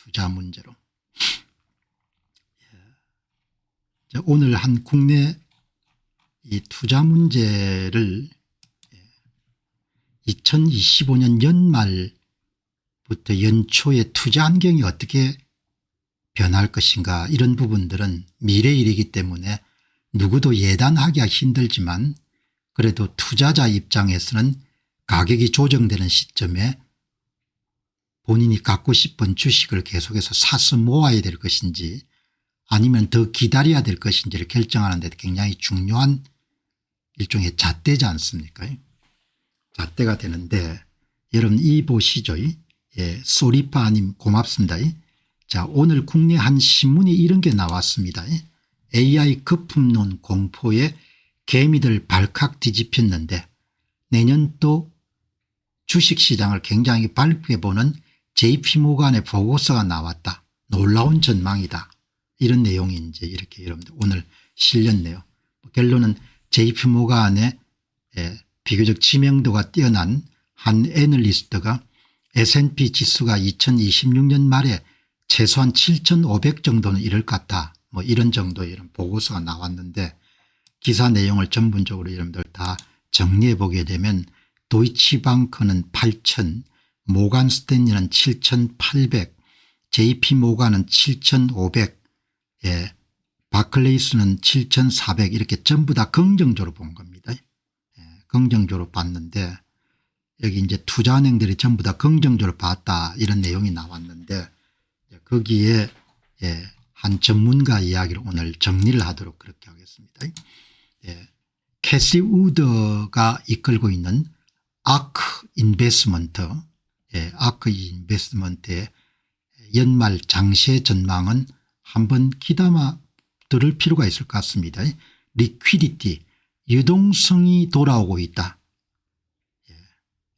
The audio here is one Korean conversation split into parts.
투자 문제로. 오늘 한 국내 이 투자 문제를 2025년 연말부터 연초에 투자 환경이 어떻게 변할 것인가, 이런 부분들은 미래 일이기 때문에 누구도 예단하기가 힘들지만, 그래도 투자자 입장에서는 가격이 조정되는 시점에 본인이 갖고 싶은 주식을 계속해서 사서 모아야 될 것인지 아니면 더 기다려야 될 것인지를 결정하는 데 굉장히 중요한 일종의 잣대지 않습니까? 잣대가 되는데, 여러분 이 보시죠. 예, 소리파님 고맙습니다. 자, 오늘 국내 한 신문이 이런 게 나왔습니다. AI 거품론 공포에 개미들 발칵 뒤집혔는데 내년 또 주식시장을 굉장히 밝게 보는 JP모간의 보고서가 나왔다. 놀라운 전망이다. 이런 내용이 이제 이렇게 여러분들 오늘 실렸네요. 결론은 JP모간의 비교적 지명도가 뛰어난 한 애널리스트가 S&P 지수가 2026년 말에 최소한 7,500 정도는 이럴 것 같다. 뭐 이런 정도의 이런 보고서가 나왔는데, 기사 내용을 전문적으로 여러분들 다 정리해 보게 되면 도이치방크는 8,000, 모간 스탠리는 7,800, JP모간은 7,500, 예, 바클레이스는 7,400, 이렇게 전부 다 긍정적으로 본 겁니다. 예, 긍정적으로 봤는데, 여기 이제 투자은행들이 전부 다 긍정적으로 봤다, 이런 내용이 나왔는데, 거기에 한 전문가 이야기를 오늘 정리를 하도록 그렇게 하겠습니다. 캐시 우드가 이끌고 있는 아크 인베스먼트, 아크 인베스먼트의 연말 장세 전망은 한번 귀담아 들을 필요가 있을 것 같습니다. 리퀴디티, 유동성이 돌아오고 있다.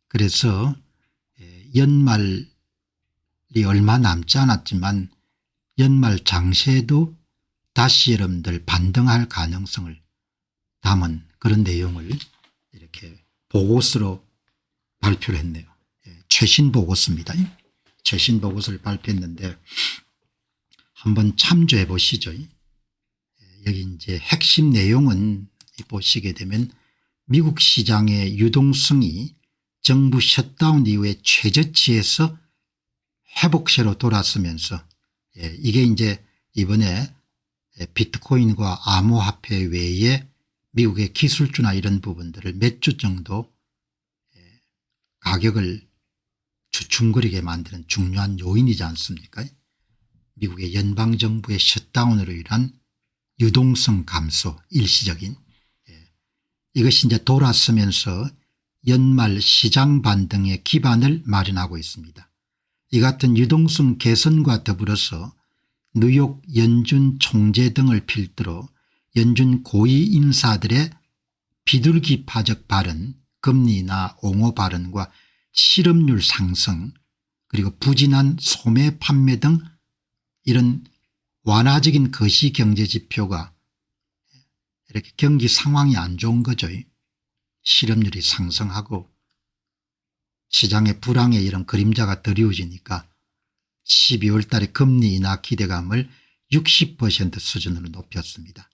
그래서 연말이 얼마 남지 않았지만 연말 장세에도 다시 여러분들 반등할 가능성을 담은 그런 내용을 이렇게 보고서로 발표를 했네요. 최신 보고서입니다. 최신 보고서를 발표했는데 한번 참조해 보시죠. 여기 이제 핵심 내용은 보시게 되면 미국 시장의 유동성이 정부 셧다운 이후에 최저치에서 회복세로 돌아서면서, 이게 이제 이번에 비트코인과 암호화폐 외에 미국의 기술주나 이런 부분들을 몇 주 정도 가격을 주춤거리게 만드는 중요한 요인이지 않습니까? 미국의 연방정부의 셧다운으로 인한 유동성 감소, 일시적인, 이것이 이제 돌아서면서 연말 시장 반등의 기반을 마련하고 있습니다. 이 같은 유동성 개선과 더불어서 뉴욕 연준 총재 등을 필두로 연준 고위 인사들의 비둘기파적 발언, 금리나 옹호 발언과 실업률 상승, 그리고 부진한 소매 판매 등 이런 완화적인 거시경제 지표가 이렇게 경기 상황이 안 좋은 거죠. 실업률이 상승하고 시장의 불황에 이런 그림자가 드리워지니까 12월 달에 금리 인하 기대감을 60% 수준으로 높였습니다.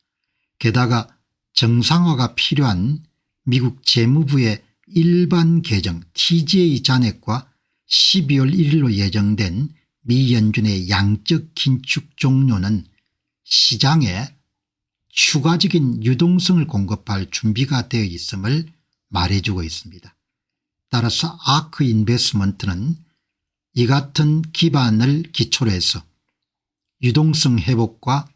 게다가 정상화가 필요한 미국 재무부의 일반 개정 TGA 잔액과 12월 1일로 예정된 미 연준의 양적 긴축 종료는 시장에 추가적인 유동성을 공급할 준비가 되어 있음을 말해주고 있습니다. 따라서 아크 인베스먼트는 이 같은 기반을 기초로 해서 유동성 회복과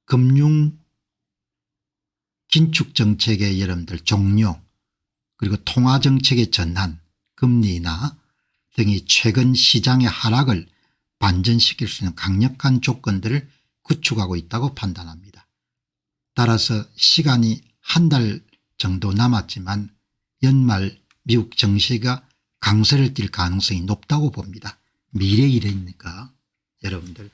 금융 긴축 정책의 여러분들 종료, 그리고 통화 정책의 전환, 금리 인하 등이 최근 시장의 하락을 반전시킬 수 있는 강력한 조건들을 구축하고 있다고 판단합니다. 따라서 시간이 한 달 정도 남았지만 연말 미국 증시가 강세를 띨 가능성이 높다고 봅니다. 미래 일이니까 여러분들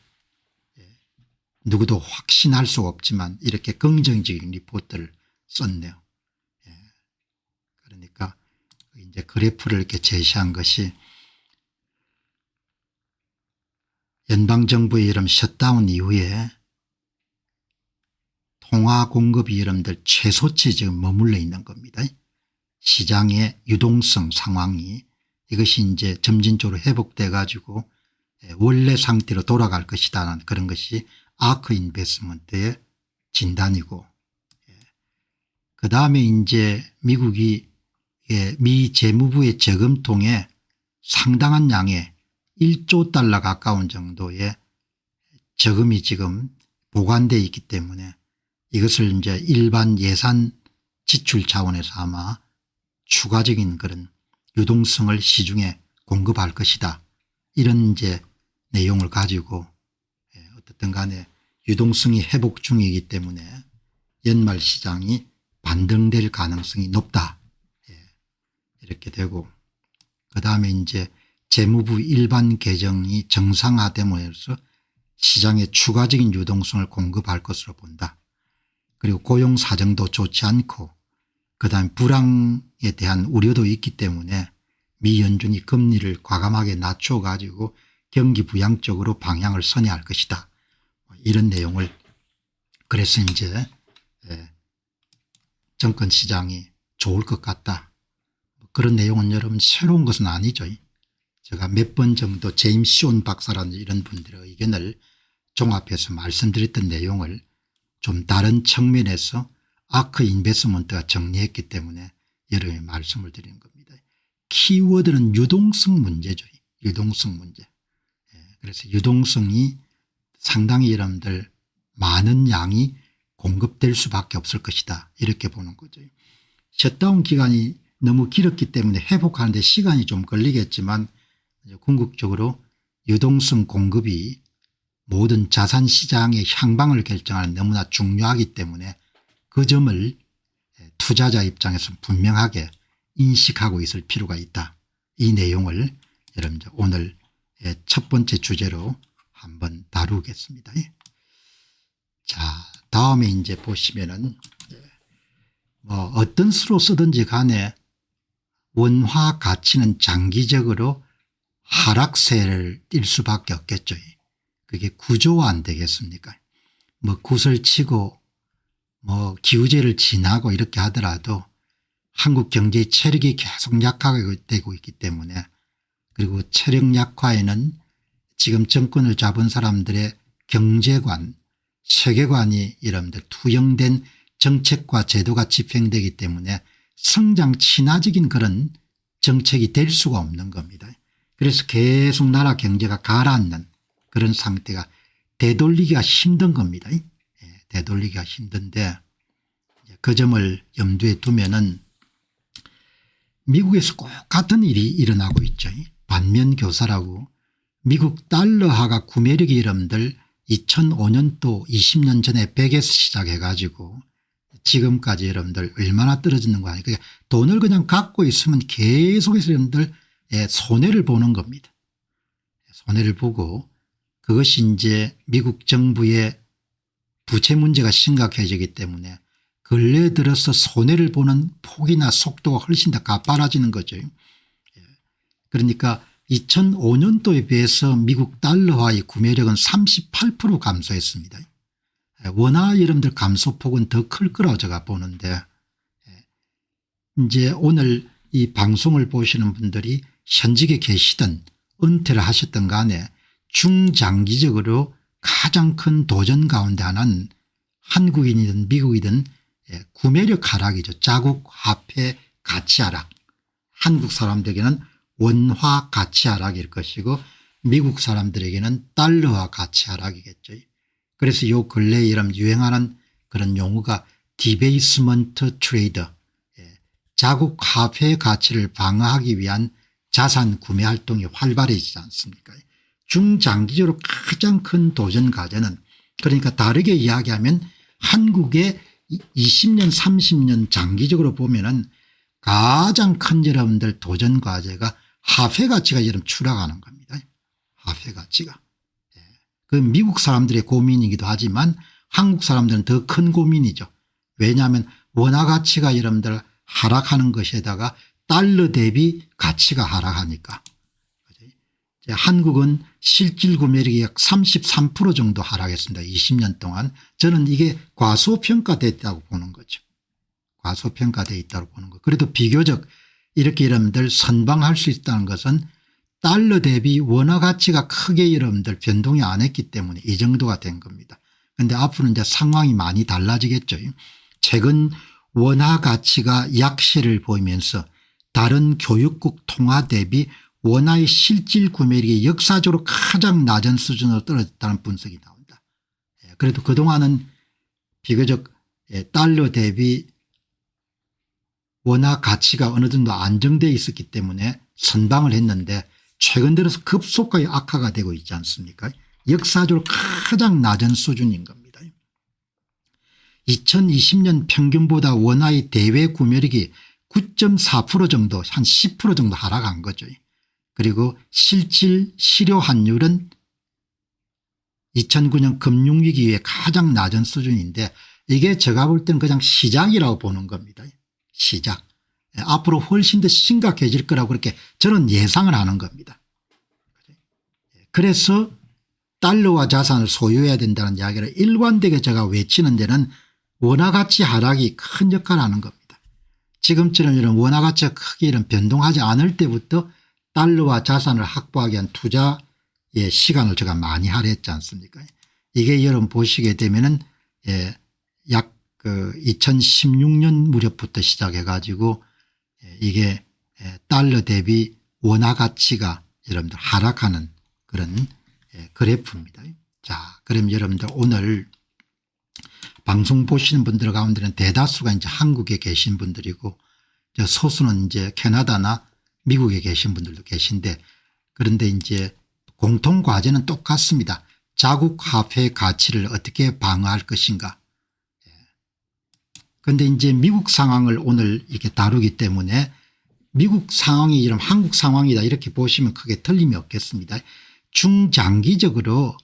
누구도 확신할 수 없지만 이렇게 긍정적인 리포트를 썼네요. 그러니까 이제 그래프를 이렇게 제시한 것이 연방정부의 이런 셧다운 이후에 통화 공급이 여러분들 최소치에 지금 머물러 있는 겁니다. 시장의 유동성 상황이 이것이 이제 점진적으로 회복돼 가지고 원래 상태로 돌아갈 것이다는 그런 것이 아크 인베스트먼트의 진단이고, 그다음에 이제 미국이 미 재무부의 저금통에 상당한 양의 1조 달러 가까운 정도의 저금이 지금 보관되어 있기 때문에 이것을 이제 일반 예산 지출 차원에서 아마 추가적인 그런 유동성을 시중에 공급할 것이다. 이런 이제 내용을 가지고 어떻든 간에 유동성이 회복 중이기 때문에 연말 시장이 반등될 가능성이 높다. 이렇게 되고, 그다음에 이제 재무부 일반 계정이 정상화됨으로써 시장에 추가적인 유동성을 공급할 것으로 본다. 그리고 고용 사정도 좋지 않고 그다음에 불황에 대한 우려도 있기 때문에 미 연준이 금리를 과감하게 낮춰 가지고 경기 부양 쪽으로 방향을 선회할 것이다. 이런 내용을, 그래서 이제 정권 시장이 좋을 것 같다. 그런 내용은 여러분 새로운 것은 아니죠. 제가 몇 번 정도 제임스 시온 박사라는 이런 분들의 의견을 종합해서 말씀드렸던 내용을 좀 다른 측면에서 아크 인베스트먼트가 정리했기 때문에 여러분이 말씀을 드리는 겁니다. 키워드는 유동성 문제죠. 유동성 문제. 그래서 유동성이 상당히 여러분들 많은 양이 공급될 수밖에 없을 것이다. 이렇게 보는 거죠. 셧다운 기간이 너무 길었기 때문에 회복하는 데 시간이 좀 걸리겠지만 궁극적으로 유동성 공급이 모든 자산시장의 향방을 결정하는 너무나 중요하기 때문에 그 점을 투자자 입장에서 분명하게 인식하고 있을 필요가 있다. 이 내용을 여러분 오늘 첫 번째 주제로 한번 다루겠습니다. 자, 다음에 이제 보시면은 뭐 어떤 수로 쓰든지 간에 원화 가치는 장기적으로 하락세를 띌 수밖에 없겠죠. 그게 구조화 안 되겠습니까? 뭐 굿을 치고 뭐 기우제를 지나고 이렇게 하더라도 한국 경제의 체력이 계속 약화가 되고 있기 때문에, 그리고 체력 약화에는 지금 정권을 잡은 사람들의 경제관, 세계관이 여러분들 투영된 정책과 제도가 집행되기 때문에 성장 친화적인 그런 정책이 될 수가 없는 겁니다. 그래서 계속 나라 경제가 가라앉는 그런 상태가 되돌리기가 힘든 겁니다. 되돌리기가 힘든데 그 점을 염두에 두면은 미국에서 꼭 같은 일이 일어나고 있죠. 반면교사라고 미국 달러화가 구매력이 여러분들 2005년도 20년 전에 100에서 시작해 가지고 지금까지 여러분들 얼마나 떨어지는 거 아니에요. 그러니까 돈을 그냥 갖고 있으면 계속해서 여러분들 손해를 보는 겁니다. 손해를 보고 그것이 이제 미국 정부의 부채 문제가 심각해지기 때문에 근래 들어서 손해를 보는 폭이나 속도가 훨씬 더 가빠라지는 거죠. 그러니까 2005년도에 비해서 미국 달러화의 구매력은 38% 감소했습니다. 원화 여러분들 감소폭은 더 클 거라고 제가 보는데, 이제 오늘 이 방송을 보시는 분들이 현직에 계시든 은퇴를 하셨든 간에 중장기적으로 가장 큰 도전 가운데 하나는 한국인이든 미국이든 구매력 하락이죠. 자국 화폐 가치 하락. 한국 사람들에게는 원화 가치 하락일 것이고 미국 사람들에게는 달러화 가치 하락이겠죠. 그래서 요 근래에 이런 유행하는 그런 용어가 디베이스먼트 트레이드, 자국 화폐 가치를 방어하기 위한 자산 구매 활동이 활발해지지 않습니까? 중장기적으로 가장 큰 도전 과제는, 그러니까 다르게 이야기하면 한국의 20년 30년 장기적으로 보면은 가장 큰 여러분들 도전 과제가 화폐 가치가 여러분 추락하는 겁니다. 화폐 가치가. 그 미국 사람들의 고민이기도 하지만 한국 사람들은 더 큰 고민이죠. 왜냐하면 원화 가치가 여러분들 하락하는 것에다가 달러 대비 가치가 하락하니까. 한국은 실질 구매력이 약 33% 정도 하락했습니다. 20년 동안. 저는 이게 과소평가됐다고 보는 거죠. 과소평가되어 있다고 보는 거. 그래도 비교적 이렇게 여러분들 선방할 수 있다는 것은 달러 대비 원화 가치가 크게 여러분들 변동이 안 했기 때문에 이 정도가 된 겁니다. 그런데 앞으로 이제 상황이 많이 달라지겠죠. 최근 원화 가치가 약세를 보이면서 다른 교육국 통화 대비 원화의 실질 구매력이 역사적으로 가장 낮은 수준으로 떨어졌다는 분석이 나온다. 그래도 그동안은 비교적 달러 대비 원화 가치가 어느 정도 안정되어 있었기 때문에 선방을 했는데 최근 들어서 급속하게 악화가 되고 있지 않습니까? 역사적으로 가장 낮은 수준인 겁니다. 2020년 평균보다 원화의 대외 구매력이 9.4% 정도 한 10% 정도 하락한 거죠. 그리고 실질 실효 환율은 2009년 금융위기 이후에 가장 낮은 수준인데 이게 제가 볼 때는 그냥 시작이라고 보는 겁니다. 시작. 앞으로 훨씬 더 심각해질 거라고 그렇게 저는 예상을 하는 겁니다. 그래서 달러화 자산을 소유해야 된다는 이야기를 일관되게 제가 외치는 데는 원화 가치 하락이 큰 역할을 하는 겁니다. 지금처럼 이런 원화 가치가 크게 이런 변동하지 않을 때부터 달러화 자산을 확보하기 위한 투자의 시간을 제가 많이 할애했지 않습니까? 이게 여러분 보시게 되면은 약 2016년 무렵부터 시작해 가지고 이게 달러 대비 원화 가치가 여러분들 하락하는 그런 그래프입니다. 자, 그럼 여러분들 오늘 방송 보시는 분들 가운데는 대다수가 이제 한국에 계신 분들이고 소수는 이제 캐나다나 미국에 계신 분들도 계신데 그런데 이제 공통 과제는 똑같습니다. 자국 화폐 가치를 어떻게 방어할 것인가. 그런데 이제 미국 상황을 오늘 이렇게 다루기 때문에 미국 상황이 이런 한국 상황이다 이렇게 보시면 크게 틀림이 없겠습니다. 중장기적으로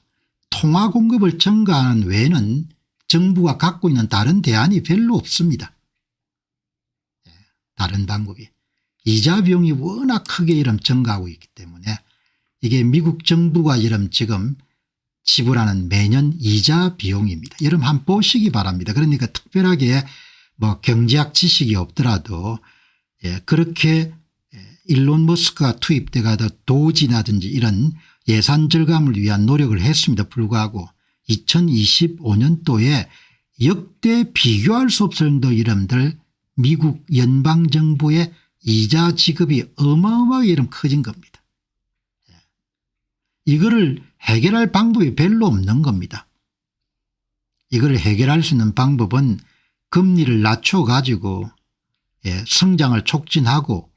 통화 공급을 증가하는 외에는 정부가 갖고 있는 다른 대안이 별로 없습니다. 다른 방법이. 이자 비용이 워낙 크게 이런 증가하고 있기 때문에 이게 미국 정부가 이런 지금 지불하는 매년 이자 비용입니다. 여러분 한번 보시기 바랍니다. 그러니까 특별하게 뭐 경제학 지식이 없더라도 그렇게 일론 머스크가 투입돼 가도 도지나든지 이런 예산 절감을 위한 노력을 했습니다. 불구하고 2025년도에 역대 비교할 수 없을 정도 여러분들 미국 연방정부의 이자 지급이 어마어마하게 이름 커진 겁니다. 이거를 해결할 방법이 별로 없는 겁니다. 이걸 해결할 수 있는 방법은 금리를 낮춰 가지고 성장을 촉진하고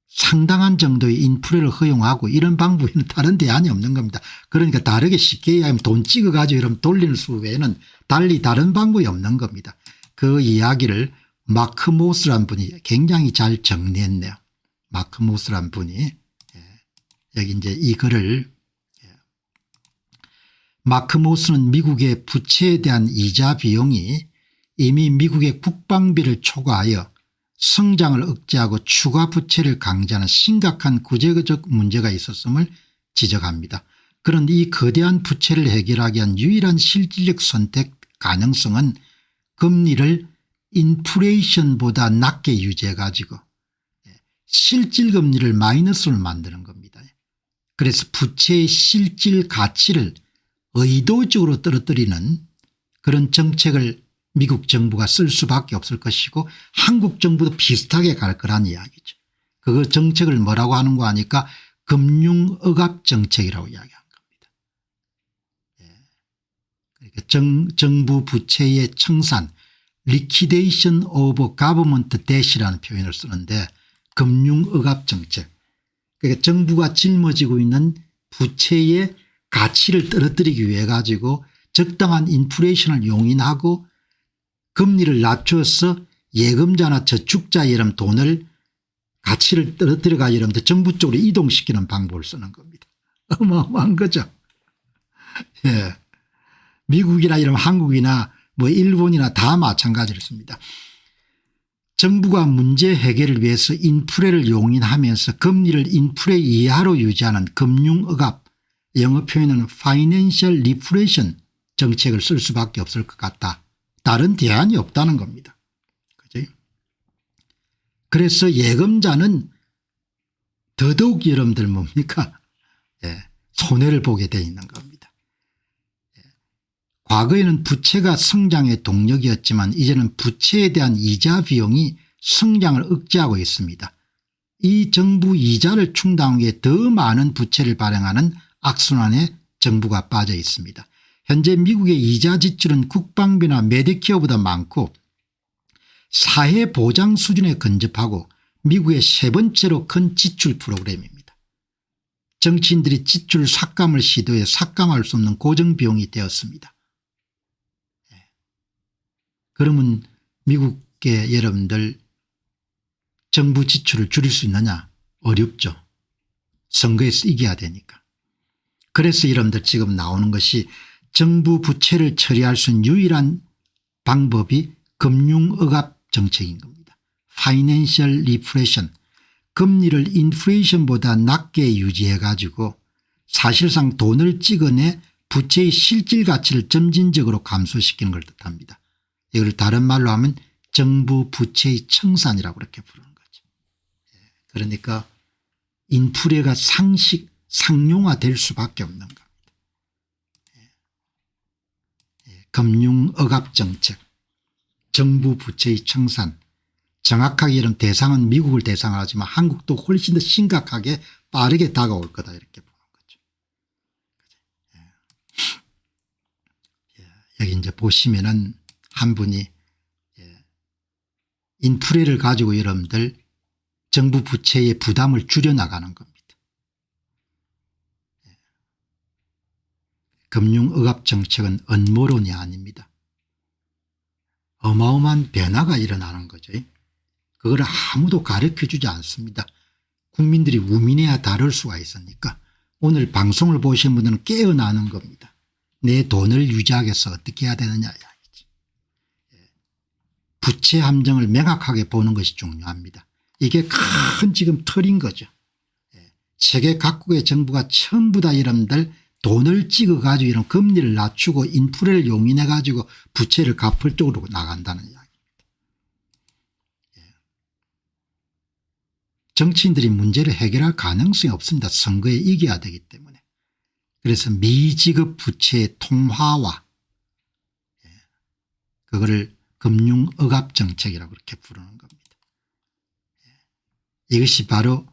상당한 정도의 인플레를 허용하고 이런 방법에는 다른 대안이 없는 겁니다. 그러니까 다르게 쉽게 이야기하면 돈 찍어 가지고 이러면 돌리는 수 외에는 달리 다른 방법이 없는 겁니다. 그 이야기를 마크 모스란 분이 굉장히 잘 정리했네요. 마크 모스란 분이 여기 이제 이 글을 마크 모스는 미국의 부채에 대한 이자 비용이 이미 미국의 국방비를 초과하여 성장을 억제하고 추가 부채를 강제하는 심각한 구제적 문제가 있었음을 지적합니다. 그런데 이 거대한 부채를 해결하기 위한 유일한 실질적 선택 가능성은 금리를 인플레이션보다 낮게 유지해 가지고 실질 금리를 마이너스로 만드는 겁니다. 그래서 부채의 실질 가치를 의도적으로 떨어뜨리는 그런 정책을 미국 정부가 쓸 수밖에 없을 것이고 한국 정부도 비슷하게 갈 거란 이야기죠. 그 정책을 뭐라고 하는 거 하니까 금융억압 정책이라고 이야기한 겁니다. 그러니까 정부 부채의 청산 liquidation of government debt이라는 표현을 쓰는데 금융억압 정책. 그러니까 정부가 짊어지고 있는 부채의 가치를 떨어뜨리기 위해 가지고 적당한 인플레이션을 용인하고 금리를 낮춰서 예금자나 저축자 이런 돈을 가치를 떨어뜨려가 이러면서 정부 쪽으로 이동시키는 방법을 쓰는 겁니다. 어마어마한 거죠. 예. 미국이나 이런 한국이나 뭐 일본이나 다 마찬가지로 씁니다. 정부가 문제 해결을 위해서 인플레를 용인하면서 금리를 인플레 이하로 유지하는 금융억압, 영어 표현은 Financial Reflation 정책을 쓸 수밖에 없을 것 같다. 다른 대안이 없다는 겁니다. 그죠? 그래서 예금자는 더더욱 여러분들 뭡니까? 손해를 보게 돼 있는 겁니다. 과거에는 부채가 성장의 동력이었지만 이제는 부채에 대한 이자 비용이 성장을 억제하고 있습니다. 이 정부 이자를 충당하기 위해 더 많은 부채를 발행하는 악순환에 정부가 빠져 있습니다. 현재 미국의 이자 지출은 국방비나 메디케어보다 많고 사회보장 수준에 근접하고 미국의 세 번째로 큰 지출 프로그램입니다. 정치인들이 지출 삭감을 시도해 삭감할 수 없는 고정비용이 되었습니다. 그러면 미국의 여러분들 정부 지출을 줄일 수 있느냐? 어렵죠. 선거에서 이겨야 되니까. 그래서 여러분들 지금 나오는 것이 정부 부채를 처리할 수 있는 유일한 방법이 금융억압 정책인 겁니다. Financial Reflation. 금리를 인플레이션보다 낮게 유지해 가지고 사실상 돈을 찍어내 부채의 실질 가치를 점진적으로 감소시키는 걸 뜻합니다. 이걸 다른 말로 하면 정부 부채의 청산이라고 그렇게 부르는 거죠. 그러니까 인플레가 상용화될 수밖에 없는 겁니다. 금융억압 정책, 정부 부채의 청산, 정확하게 이런 대상은 미국을 대상으로 하지만 한국도 훨씬 더 심각하게 빠르게 다가올 거다 이렇게 보는 거죠. 여기 이제 보시면은 한 분이 인플레를 가지고 여러분들 정부 부채의 부담을 줄여나가는 겁니다. 금융억압 정책은 음모론이 아닙니다. 어마어마한 변화가 일어나는 거죠. 그걸 아무도 가르쳐주지 않습니다. 국민들이 우민해야 다를 수가 있으니까 오늘 방송을 보신 분들은 깨어나는 겁니다. 내 돈을 유지하겠어 어떻게 해야 되느냐 이야기지. 부채 함정을 명확하게 보는 것이 중요합니다. 이게 큰 지금 틀인 거죠. 세계 각국의 정부가 전부 다 여러분들 돈을 찍어 가지고 이런 금리를 낮추고 인플레를 용인해 가지고 부채를 갚을 쪽으로 나간다는 이야기입니다. 정치인들이 문제를 해결할 가능성이 없습니다. 선거에 이겨야 되기 때문에. 그래서 미지급 부채의 통화와 그거를 금융억압 정책이라고 그렇게 부르는 겁니다. 이것이 바로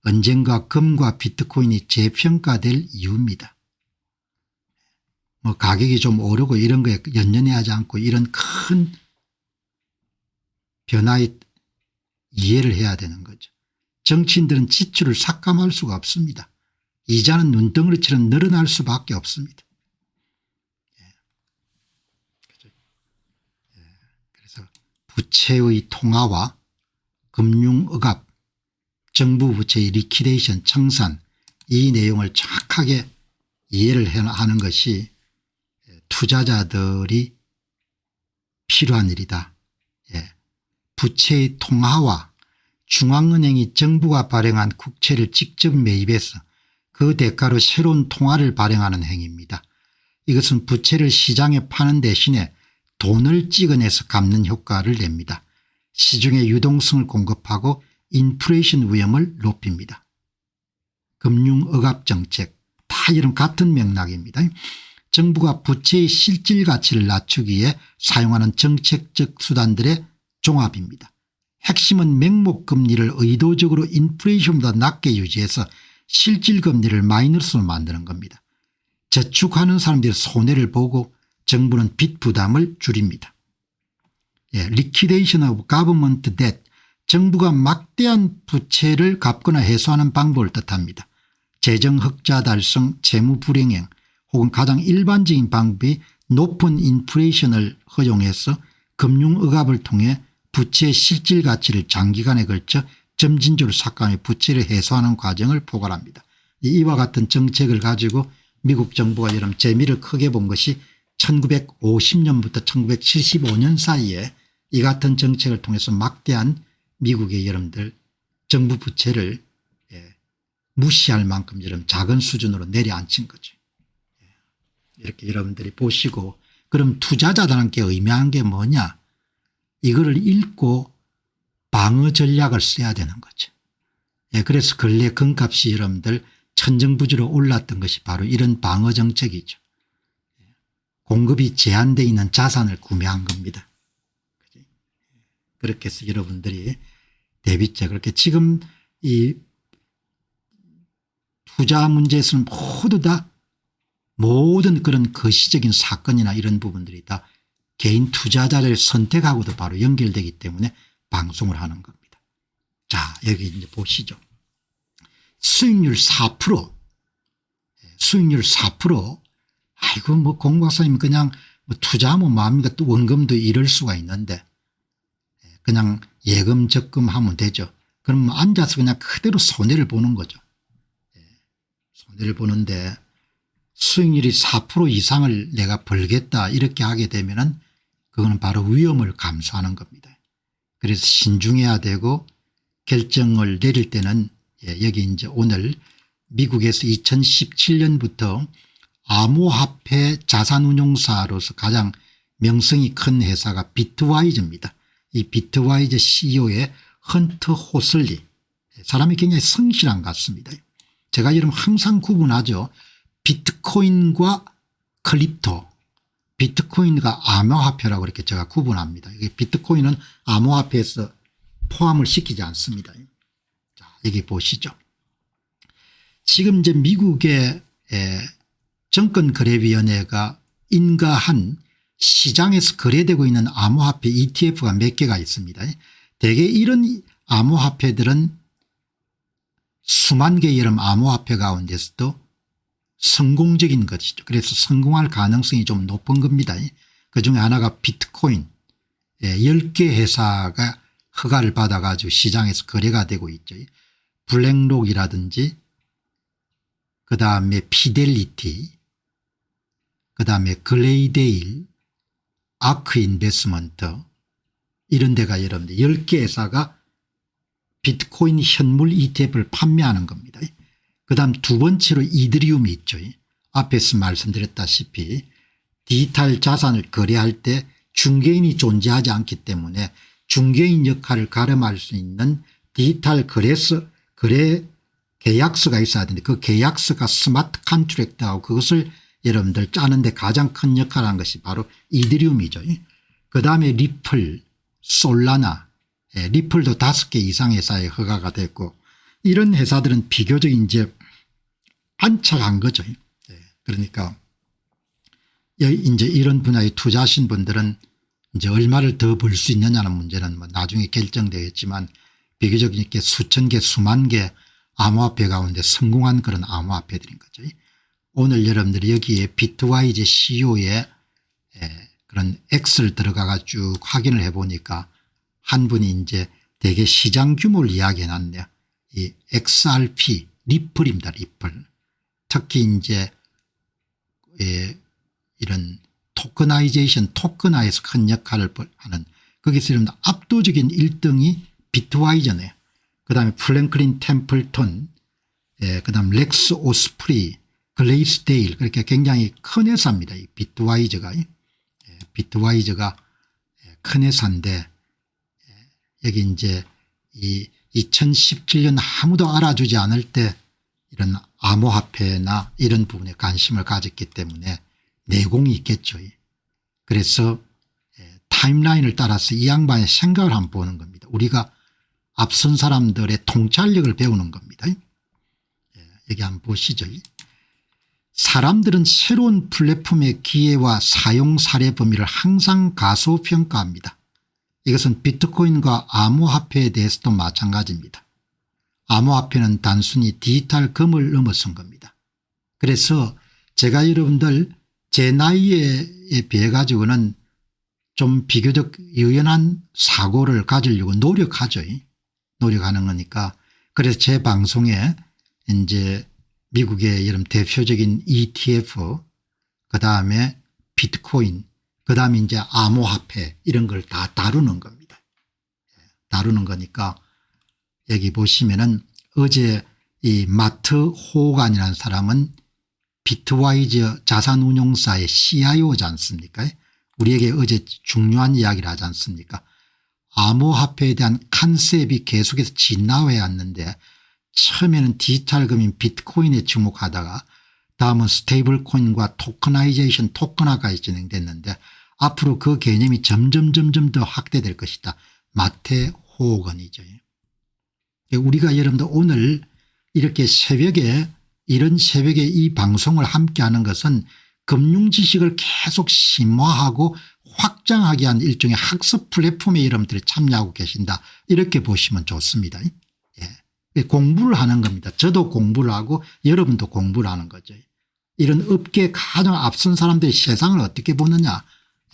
언젠가 금과 비트코인이 재평가될 이유입니다. 뭐 가격이 좀 오르고 이런 거에 연연해하지 않고 이런 큰 변화에 이해를 해야 되는 거죠. 정치인들은 지출을 삭감할 수가 없습니다. 이자는 눈덩어리처럼 늘어날 수밖에 없습니다. 그래서 부채의 통화와 금융억압, 정부 부채의 리퀴데이션 청산 이 내용을 정확하게 이해를 하는 것이 투자자들이 필요한 일이다. 부채의 통화와 중앙은행이 정부가 발행한 국채를 직접 매입해서 그 대가로 새로운 통화를 발행하는 행위입니다. 이것은 부채를 시장에 파는 대신에 돈을 찍어내서 갚는 효과를 냅니다. 시중에 유동성을 공급하고 인플레이션 위험을 높입니다. 금융억압 정책 다 이런 같은 맥락입니다. 정부가 부채의 실질 가치를 낮추기 위해 사용하는 정책적 수단들의 종합입니다. 핵심은 명목금리를 의도적으로 인플레이션보다 낮게 유지해서 실질금리를 마이너스로 만드는 겁니다. 저축하는 사람들이 손해를 보고 정부는 빚 부담을 줄입니다. Liquidation of Government Debt, 정부가 막대한 부채를 갚거나 해소하는 방법을 뜻합니다. 재정 흑자 달성, 채무 불행행 혹은 가장 일반적인 방법이 높은 인플레이션을 허용해서 금융억압을 통해 부채의 실질 가치를 장기간에 걸쳐 점진적으로 삭감해 부채를 해소하는 과정을 포괄합니다. 이와 같은 정책을 가지고 미국 정부가 여러분 재미를 크게 본 것이 1950년부터 1975년 사이에 이 같은 정책을 통해서 막대한 미국의 여러분들 정부 부채를 무시할 만큼 여러분 작은 수준으로 내려앉힌 거죠. 이렇게 여러분들이 보시고 그럼 투자자들한테 의미한 게 뭐냐, 이거를 읽고 방어 전략을 써야 되는 거죠. 그래서 근래 금값이 여러분들 천정부지로 올랐던 것이 바로 이런 방어 정책이죠. 공급이 제한되어 있는 자산을 구매한 겁니다. 그렇게 해서 여러분들이 대비책, 그렇게 지금 이 투자 문제에서는 모두 다 모든 그런 거시적인 사건이나 이런 부분들이 다 개인 투자자를 선택하고도 바로 연결되기 때문에 방송을 하는 겁니다. 자, 여기 이제 보시죠. 수익률 4%, 수익률 4%. 아이고 뭐 공박사님 그냥 뭐 투자하면 뭐합니까, 또 원금도 이럴 수가 있는데 그냥 예금 적금하면 되죠. 그럼 앉아서 그냥 그대로 손해를 보는 거죠. 손해를 보는데 수익률이 4% 이상을 내가 벌겠다 이렇게 하게 되면은 그거는 바로 위험을 감수하는 겁니다. 그래서 신중해야 되고 결정을 내릴 때는 여기 이제 오늘 미국에서 2017년부터 암호화폐 자산운용사로서 가장 명성이 큰 회사가 비트와이즈입니다. 이 비트와이즈 CEO의 헌터 호슬리, 사람이 굉장히 성실한 것 같습니다. 제가 여러분 항상 구분하죠. 비트코인과 크립토, 비트코인과 암호화폐라고 이렇게 제가 구분합니다. 비트코인은 암호화폐에서 포함을 시키지 않습니다. 자, 여기 보시죠. 지금 이제 미국의 정권거래위원회가 인가한 시장에서 거래되고 있는 암호화폐 ETF가 몇 개가 있습니다. 대개 이런 암호화폐들은 수만 개의 여러 암호화폐 가운데서도 성공적인 것이죠. 그래서 성공할 가능성이 좀 높은 겁니다. 그중에 하나가 비트코인, 10개 회사가 허가를 받아 가지고 시장에서 거래가 되고 있죠. 블랙록이라든지 그다음에 피델리티, 그다음에 글레이데일, 아크 인베스먼트, 이런 데가 여러분들 10개 회사가 비트코인 현물 ETF를 판매하는 겁니다. 그다음 두 번째로 이더리움이 있죠. 앞에서 말씀드렸다시피 디지털 자산을 거래할 때 중개인이 존재하지 않기 때문에 중개인 역할을 가름할 수 있는 디지털 거래 계약서가 있어야 되는데 그 계약서가 스마트 컨트랙트하고 그것을 여러분들 짜는데 가장 큰 역할을 한 것이 바로 이더리움이죠. 그다음에 리플, 솔라나, 리플도 5개 이상 회사에 허가가 됐고 이런 회사들은 비교적 이제 안착한 거죠. 그러니까 이제 이런 분야에 투자하신 분들은 이제 얼마를 더 벌 수 있느냐는 문제는 뭐 나중에 결정되겠지만 비교적 이렇게 수천 개 수만 개 암호화폐 가운데 성공한 그런 암호화폐들인 거죠. 오늘 여러분들이 여기에 비트와이즈 CEO의 그런 엑셀 들어가가 쭉 확인을 해 보니까 한 분이 이제 대개 시장 규모를 이야기해 놨네요. 이 XRP 리플입니다. 리플. 특히 이제 이런 토커나이제이션 토큰화에서 큰 역할을 하는 거기서 이런 압도적인 1등이 비트와이저네요. 그다음에 플랭클린 템플턴, 그다음 렉스 오스프리, 글레이스데일, 그렇게 굉장히 큰 회사입니다. 이 비트와이저가. 비트와이저가 큰 회사인데 여기 이제 이 2017년 아무도 알아주지 않을 때 이런 암호화폐나 이런 부분에 관심을 가졌기 때문에 내공이 있겠죠. 그래서 타임라인을 따라서 이 양반의 생각을 한번 보는 겁니다. 우리가 앞선 사람들의 통찰력을 배우는 겁니다. 여기 한번 보시죠. 사람들은 새로운 플랫폼의 기회와 사용 사례 범위를 항상 가소평가합니다. 이것은 비트코인과 암호화폐에 대해서도 마찬가지입니다. 암호화폐는 단순히 디지털 금을 넘어선 겁니다. 그래서 제가 여러분들 제 나이에 비해 가지고는 좀 비교적 유연한 사고를 가지려고 노력하죠. 노력하는 거니까. 그래서 제 방송에 이제 미국의 여러분 대표적인 ETF, 그다음에 비트코인, 그다음에 이제 암호화폐 이런 걸 다 다루는 겁니다. 다루는 거니까 여기 보시면은 어제 이 마트 호간이라는 사람은 비트와이즈 자산운용사의 CIO지 않습니까? 우리에게 어제 중요한 이야기를 하지 않습니까? 암호화폐에 대한 컨셉이 계속해서 진화해 왔는데 처음에는 디지털금인 비트코인에 주목하다가 다음은 스테이블 코인과 토커나이제이션 토큰화까지 진행됐는데 앞으로 그 개념이 점점 더 확대될 것이다. 마테 호건이죠. 우리가 여러분들 오늘 이렇게 이런 새벽에 이 방송을 함께하는 것은 금융 지식을 계속 심화하고 확장하기 위한 일종의 학습 플랫폼에 여러분들이 참여하고 계신다. 이렇게 보시면 좋습니다. 예. 공부를 하는 겁니다. 저도 공부를 하고 여러분도 공부를 하는 거죠. 이런 업계에 가장 앞선 사람들이 세상을 어떻게 보느냐.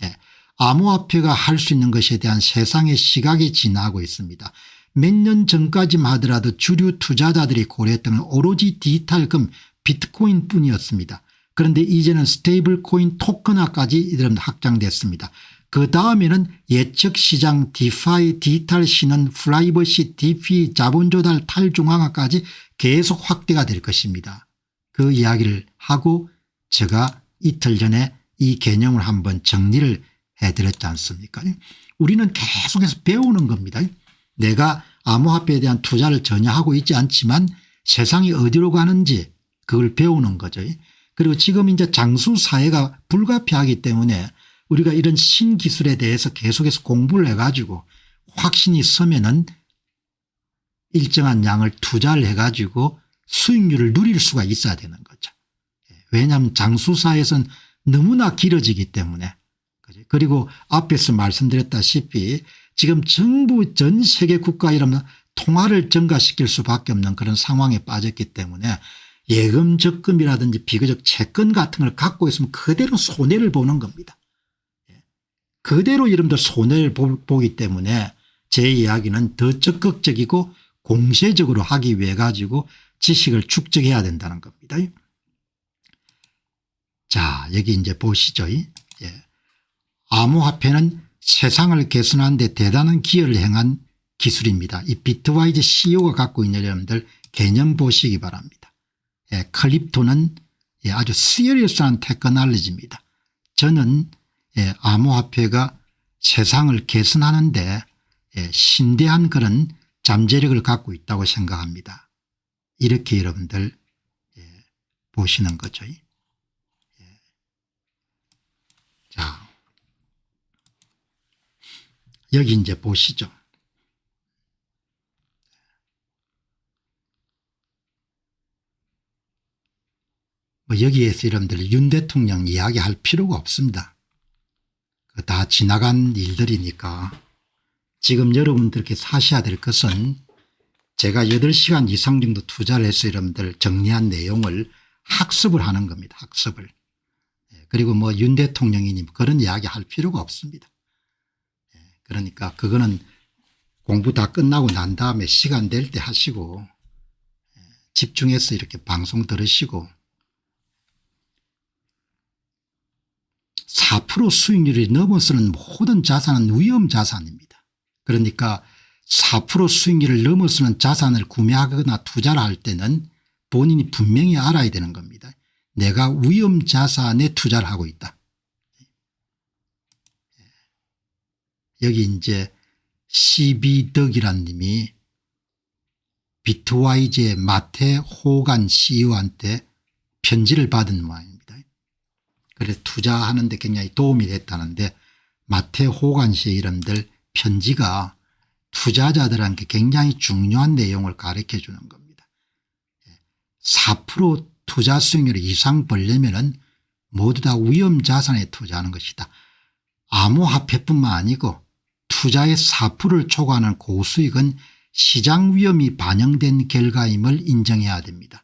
예. 암호화폐가 할 수 있는 것에 대한 세상의 시각이 진화하고 있습니다. 몇 년 전까지만 하더라도 주류 투자자들이 고려했던 건 오로지 디지털금 비트코인 뿐이었습니다. 그런데 이제는 스테이블 코인 토큰화까지 여러분 확장됐습니다. 그 다음에는 예측 시장 디파이 디지털 신원 프라이버시 DP 자본 조달 탈중앙화까지 계속 확대가 될 것입니다. 그 이야기를 하고 제가 이틀 전에 이 개념을 한번 정리를 해드렸지 않습니까? 우리는 계속해서 배우는 겁니다. 내가 암호화폐에 대한 투자를 전혀 하고 있지 않지만 세상이 어디로 가는지 그걸 배우는 거죠. 그리고 지금 이제 장수 사회가 불가피하기 때문에 우리가 이런 신기술에 대해서 계속해서 공부를 해가지고 확신이 서면은 일정한 양을 투자를 해가지고 수익률을 누릴 수가 있어야 되는 거죠. 왜냐하면 장수 사회에서는 너무나 길어지기 때문에. 그리고 앞에서 말씀드렸다시피 지금 정부 전 세계 국가 이러면 통화를 증가시킬 수밖에 없는 그런 상황에 빠졌기 때문에 예금 적금이라든지 비교적 채권 같은 걸 갖고 있으면 그대로 손해를 보는 겁니다. 그대로 여러분들 손해를 보기 때문에 제 이야기는 더 적극적이고 공세적으로 하기 위해 가지고 지식을 축적해야 된다는 겁니다. 자, 여기 이제 보시죠. 예. 암호화폐는 세상을 개선하는 데 대단한 기여를 행한 기술입니다. 이 비트와이즈 CEO가 갖고 있는 여러분들 개념 보시기 바랍니다. 클립토는 아주 시리어스한 테크놀로지입니다. 저는 암호화폐가 세상을 개선하는 데 신대한 그런 잠재력을 갖고 있다고 생각합니다. 이렇게 여러분들 보시는 거죠. 자, 여기 이제 보시죠. 뭐 여기에서 여러분들 윤 대통령 이야기할 필요가 없습니다. 다 지나간 일들이니까 지금 여러분들께 사셔야 될 것은 제가 8시간 이상 정도 투자를 해서 여러분들 정리한 내용을 학습을 하는 겁니다. 학습을. 그리고 뭐 윤 대통령이니 그런 이야기 할 필요가 없습니다. 그러니까 그거는 공부 다 끝나고 난 다음에 시간 될 때 하시고 집중해서 이렇게 방송 들으시고 4% 수익률이 넘어서는 모든 자산은 위험 자산입니다. 그러니까 4% 수익률을 넘어서는 자산을 구매하거나 투자를 할 때는 본인이 분명히 알아야 되는 겁니다. 내가 위험 자산에 투자를 하고 있다. 여기 이제 CB덕이라는 님이 비트와이즈의 마테 호간 CEO한테 편지를 받은 모양입니다. 그래서 투자하는 데 굉장히 도움이 됐다는데 마테 호간 씨의 이름들 편지가 투자자들한테 굉장히 중요한 내용을 가르쳐 주는 겁니다. 4% 투자 수익률 이상 벌려면은 모두 다 위험 자산에 투자하는 것이다. 암호화폐뿐만 아니고 투자의 4%를 초과하는 고수익은 시장 위험이 반영된 결과임을 인정해야 됩니다.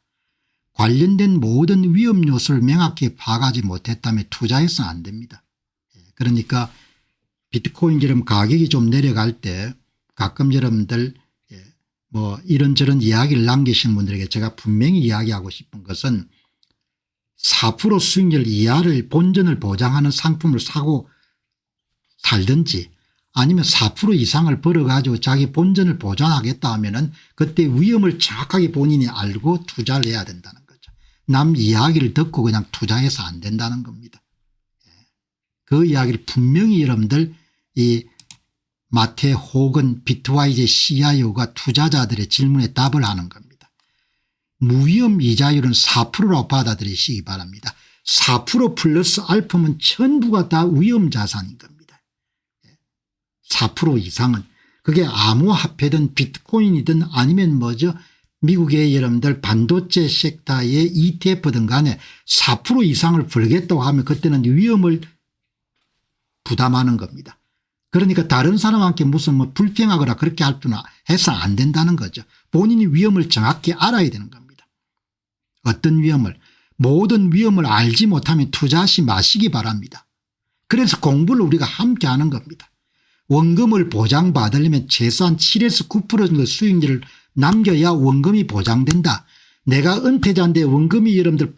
관련된 모든 위험 요소를 명확히 파악하지 못했다면 투자해서는 안 됩니다. 그러니까 비트코인처럼 가격이 좀 내려갈 때 가끔 여러분들 뭐 이런저런 이야기를 남기시는 분들에게 제가 분명히 이야기하고 싶은 것은 4% 수익률 이하를 본전을 보장하는 상품을 사고 팔든지 아니면 4% 이상을 벌어가지고 자기 본전을 보존하겠다 하면은 그때 위험을 정확하게 본인이 알고 투자를 해야 된다는 거죠. 남 이야기를 듣고 그냥 투자해서 안 된다는 겁니다. 그 이야기를 분명히 여러분들 이 마테 혹은 비트와이즈 CIO가 투자자들의 질문에 답을 하는 겁니다. 무위험 이자율은 4%라고 받아들이시기 바랍니다. 4% 플러스 알파면 전부가 다 위험 자산인 겁니다. 4% 이상은 그게 암호화폐든 비트코인이든 아니면 뭐죠 미국의 여러분들 반도체 섹터의 ETF든 간에 4% 이상을 벌겠다고 하면 그때는 위험을 부담하는 겁니다. 그러니까 다른 사람한테 무슨 뭐 불평하거나 그렇게 할 필요는 해서 안 된다는 거죠. 본인이 위험을 정확히 알아야 되는 겁니다. 어떤 위험을 모든 위험을 알지 못하면 투자하지 마시기 바랍니다. 그래서 공부를 우리가 함께 하는 겁니다. 원금을 보장받으려면 최소한 7에서 9% 정도 수익률을 남겨야 원금이 보장된다. 내가 은퇴자인데 원금이 여러분들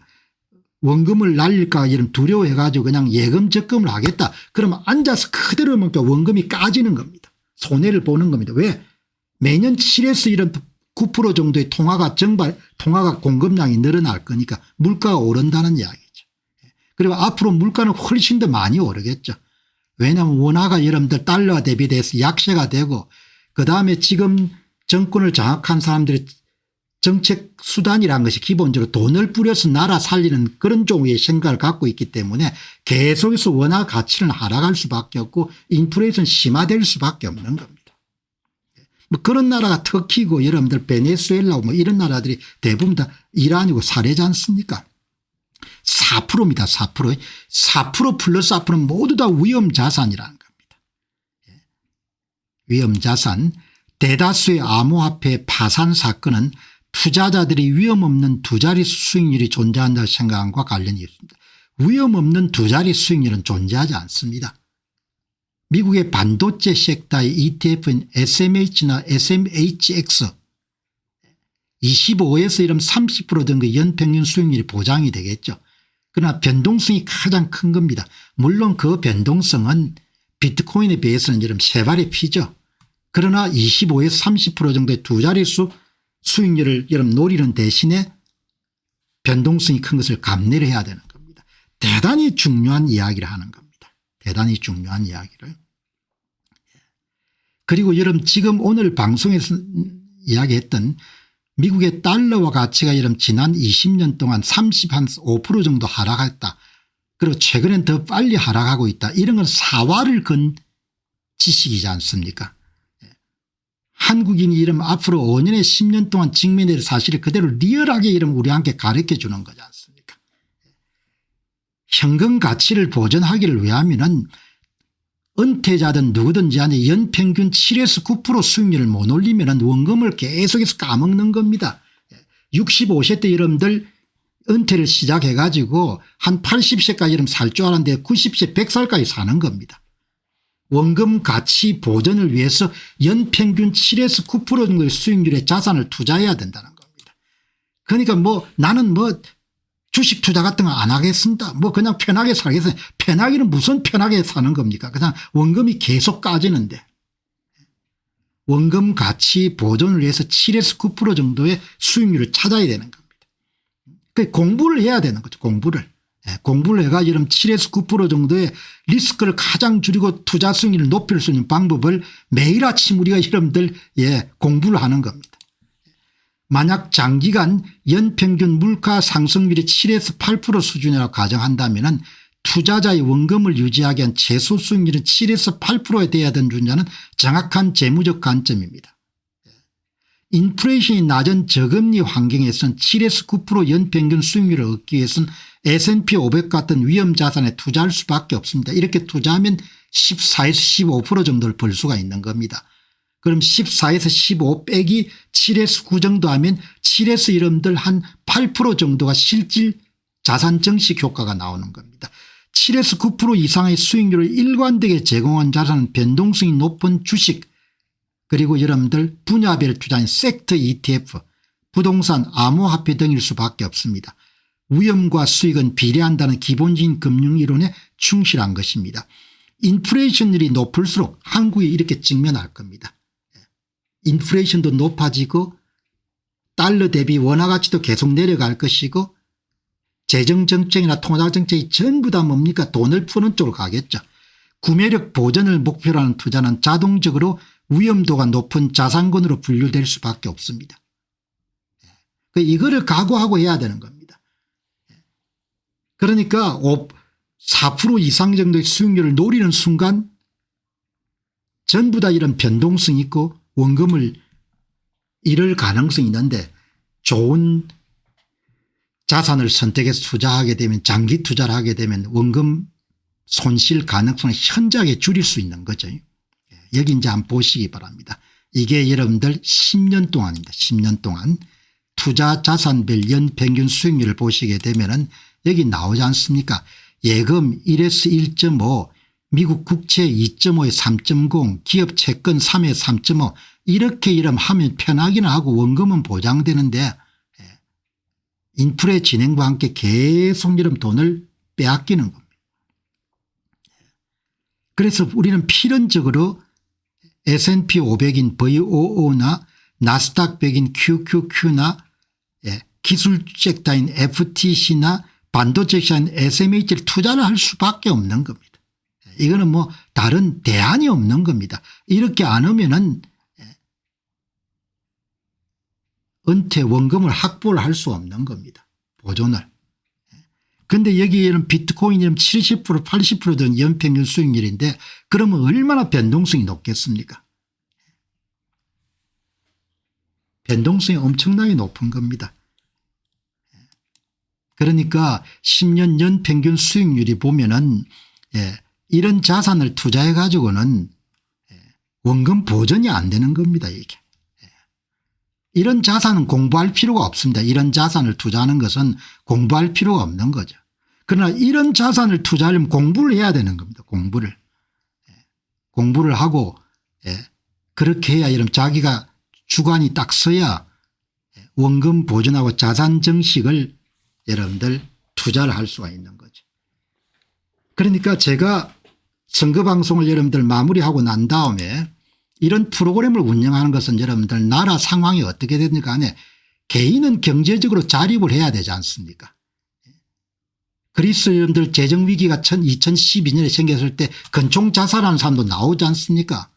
원금을 날릴까 이런 두려워해 가지고 그냥 예금 적금을 하겠다. 그러면 앉아서 그대로 먹니까 원금이 까지는 겁니다. 손해를 보는 겁니다. 왜? 매년 7에서 이런 9% 정도의 통화가 공급량이 늘어날 거니까 물가가 오른다는 이야기죠. 그리고 앞으로 물가는 훨씬 더 많이 오르겠죠. 왜냐하면 원화가 여러분들 달러 대비돼서 약세가 되고 그다음에 지금 정권을 장악한 사람들이 정책 수단이라는 것이 기본적으로 돈을 뿌려서 나라 살리는 그런 종류의 생각을 갖고 있기 때문에 계속해서 원화 가치는 하락할 수밖에 없고 인플레이션 심화될 수밖에 없는 겁니다. 뭐 그런 나라가 터키고 여러분들 베네수엘라 뭐 이런 나라들이 대부분 다 이란이고 사례지 않습니까? 4%입니다. 4%. 4% 플러스 앞으로는 모두 다 위험자산이라는 겁니다. 위험자산. 대다수의 암호화폐 파산 사건은 투자자들이 위험 없는 두 자릿수 수익률이 존재한다고 생각한 것과 관련이 있습니다. 위험 없는 두 자릿수 수익률은 존재하지 않습니다. 미국의 반도체 섹터의 ETF인 SMH나 SMHX 25에서 이런 30% 정도 연평균 수익률이 보장이 되겠죠. 그러나 변동성이 가장 큰 겁니다. 물론 그 변동성은 비트코인에 비해서는 이런 세 발의 피죠. 그러나 25에서 30% 정도의 두 자릿수 수익률을 여러분 노리는 대신에 변동성이 큰 것을 감내를 해야 되는 겁니다. 대단히 중요한 이야기를 하는 겁니다. 대단히 중요한 이야기를. 그리고 여러분 지금 오늘 방송에서 이야기했던 미국의 달러와 가치가 여러분 지난 20년 동안 35% 정도 하락했다. 그리고 최근엔 더 빨리 하락하고 있다. 이런 건 사활을 건 지식이지 않습니까? 한국인이 이러면 앞으로 5년에 10년 동안 직면될 사실을 그대로 리얼하게 이러면 우리한테 가르쳐 주는 거지 않습니까? 현금 가치를 보존하기를 위하면은 은퇴자든 누구든지 안에 연평균 7에서 9% 수익률을 못 올리면 원금을 계속해서 까먹는 겁니다. 65세 때 여러분들 은퇴를 시작해 가지고 한 80세까지 이러면 살 줄 알았는데 90세 100살까지 사는 겁니다. 원금 가치 보존을 위해서 연평균 7에서 9% 정도의 수익률의 자산을 투자해야 된다는 겁니다. 그러니까 뭐 나는 뭐 주식 투자 같은 거 안 하겠습니다. 뭐 그냥 편하게 살겠습니다. 편하기는 무슨 편하게 사는 겁니까? 그냥 원금이 계속 까지는데. 원금 가치 보존을 위해서 7에서 9% 정도의 수익률을 찾아야 되는 겁니다. 그러니까 공부를 해야 되는 거죠. 공부를 해가 이런 7에서 9% 정도의 리스크를 가장 줄이고 투자 수익률을 높일 수 있는 방법을 매일 아침 우리가 여러분들 공부를 하는 겁니다. 만약 장기간 연평균 물가 상승률이 7에서 8% 수준이라고 가정한다면 투자자의 원금을 유지하기 위한 최소 수익률은 7에서 8%에 돼야 되는 주자는 정확한 재무적 관점입니다. 인플레이션이 낮은 저금리 환경에서는 7에서 9% 연평균 수익률을 얻기 위해서는 S&P 500 같은 위험자산에 투자할 수밖에 없습니다. 이렇게 투자하면 14에서 15% 정도를 벌 수가 있는 겁니다. 그럼 14에서 15 빼기 7에서 9 정도 하면 7에서 여러분들 한 8% 정도가 실질 자산 증식 효과가 나오는 겁니다. 7에서 9% 이상의 수익률을 일관되게 제공한 자산은 변동성이 높은 주식 그리고 여러분들 분야별 투자인 섹터 ETF, 부동산, 암호화폐 등일 수밖에 없습니다. 위험과 수익은 비례한다는 기본적인 금융이론에 충실한 것입니다. 인플레이션율이 높을수록 한국이 이렇게 직면할 겁니다. 인플레이션도 높아지고 달러 대비 원화 가치도 계속 내려갈 것이고 재정정책이나 통화정책이 전부 다 뭡니까? 돈을 푸는 쪽으로 가겠죠. 구매력 보전을 목표로 하는 투자는 자동적으로 위험도가 높은 자산군으로 분류될 수밖에 없습니다. 이거를 각오하고 해야 되는 겁니다. 그러니까 4% 이상 정도의 수익률을 노리는 순간 전부 다 이런 변동성이 있고 원금을 잃을 가능성이 있는데 좋은 자산을 선택해서 투자하게 되면 장기 투자를 하게 되면 원금 손실 가능성을 현저하게 줄일 수 있는 거죠. 여기 이제 한번 보시기 바랍니다. 이게 여러분들 10년 동안입니다. 10년 동안 투자 자산별 연평균 수익률을 보시게 되면은 여기 나오지 않습니까? 예금 1에서 1.5, 미국 국채 2.5에 3.0, 기업 채권 3에 3.5 이렇게 이름 하면 편하기는 하고 원금은 보장되는데 인플레 진행과 함께 계속 이런 돈을 빼앗기는 겁니다. 그래서 우리는 필연적으로 S&P 500인 VOO나 나스닥 100인 QQQ나 기술 섹터인 FTC나 반도체 섹터인 SMH를 투자를 할 수밖에 없는 겁니다. 이거는 뭐 다른 대안이 없는 겁니다. 이렇게 안 하면은 은퇴 원금을 확보를 할 수 없는 겁니다. 보존을. 그런데 여기에는 비트코인이면 70% 80% 된 연평균 수익률인데 그러면 얼마나 변동성이 높겠습니까? 변동성이 엄청나게 높은 겁니다. 그러니까 10년 연평균 수익률이 보면은 이런 자산을 투자해 가지고는 원금 보전이 안 되는 겁니다. 이게. 이런 자산은 공부할 필요가 없습니다. 이런 자산을 투자하는 것은 공부할 필요가 없는 거죠. 그러나 이런 자산을 투자하려면 공부를 해야 되는 겁니다. 공부를 하고 그렇게 해야 이런 자기가 주관이 딱 서야 원금 보존하고 자산 정식을 여러분들 투자를 할 수가 있는 거죠. 그러니까 제가 선거방송을 여러분들 마무리하고 난 다음에 이런 프로그램을 운영하는 것은 여러분들 나라 상황이 어떻게 되든 간에 개인은 경제적으로 자립을 해야 되지 않습니까? 그리스 여러분들 재정위기가 2012년에 생겼을 때 근총 자살하는 사람도 나오지 않습니까?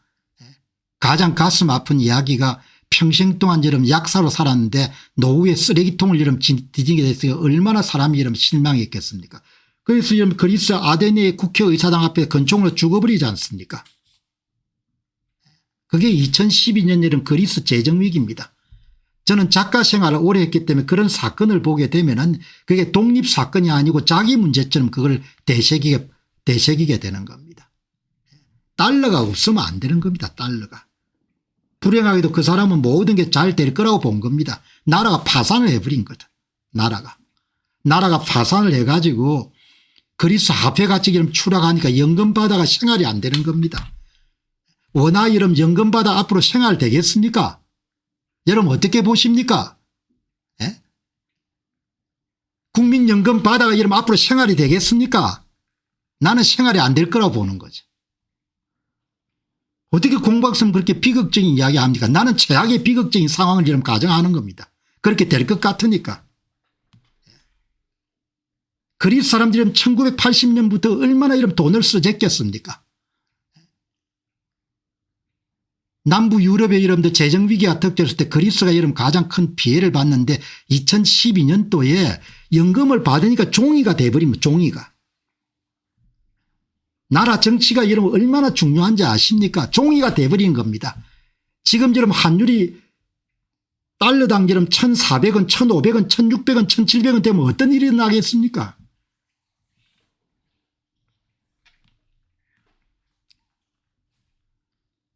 가장 가슴 아픈 이야기가 평생 동안 여러분 약사로 살았는데 노후에 쓰레기통을 여러분 뒤지게 됐으니까 얼마나 사람이 여러분 실망했겠습니까? 그래서 여러분 그리스 아테네 국회의사당 앞에 근총으로 죽어버리지 않습니까? 그게 2012년 여름 그리스 재정위기입니다. 저는 작가 생활을 오래 했기 때문에 그런 사건을 보게 되면은 그게 독립사건이 아니고 자기 문제처럼 그걸 되새기게 되는 겁니다. 달러가 없으면 안 되는 겁니다. 달러가. 불행하게도 그 사람은 모든 게 잘 될 거라고 본 겁니다. 나라가 파산을 해버린 거다. 나라가 파산을 해가지고 그리스 화폐 가치가 추락하니까 연금 받아가 생활이 안 되는 겁니다. 원화 이름 연금 받아 앞으로 생활 되겠습니까? 여러분 어떻게 보십니까? 국민연금 받아가 이러면 앞으로 생활이 되겠습니까? 나는 생활이 안 될 거라고 보는 거죠. 어떻게 공박성 그렇게 비극적인 이야기 합니까? 나는 최악의 비극적인 상황을 이름 가정하는 겁니다. 그렇게 될 것 같으니까. 그리스 사람들은 1980년부터 얼마나 이런 돈을 쓰셨겠습니까? 남부 유럽의 이름도 재정위기가 닥쳤을 때 그리스가 이름 가장 큰 피해를 봤는데 2012년도에 연금을 받으니까 종이가 돼버리면 종이가. 나라 정치가 여러분 얼마나 중요한지 아십니까? 종이가 돼버린 겁니다. 지금 여러분 환율이 달러당 여러분 1,400원, 1,500원, 1,600원, 1,700원 되면 어떤 일이 나겠습니까?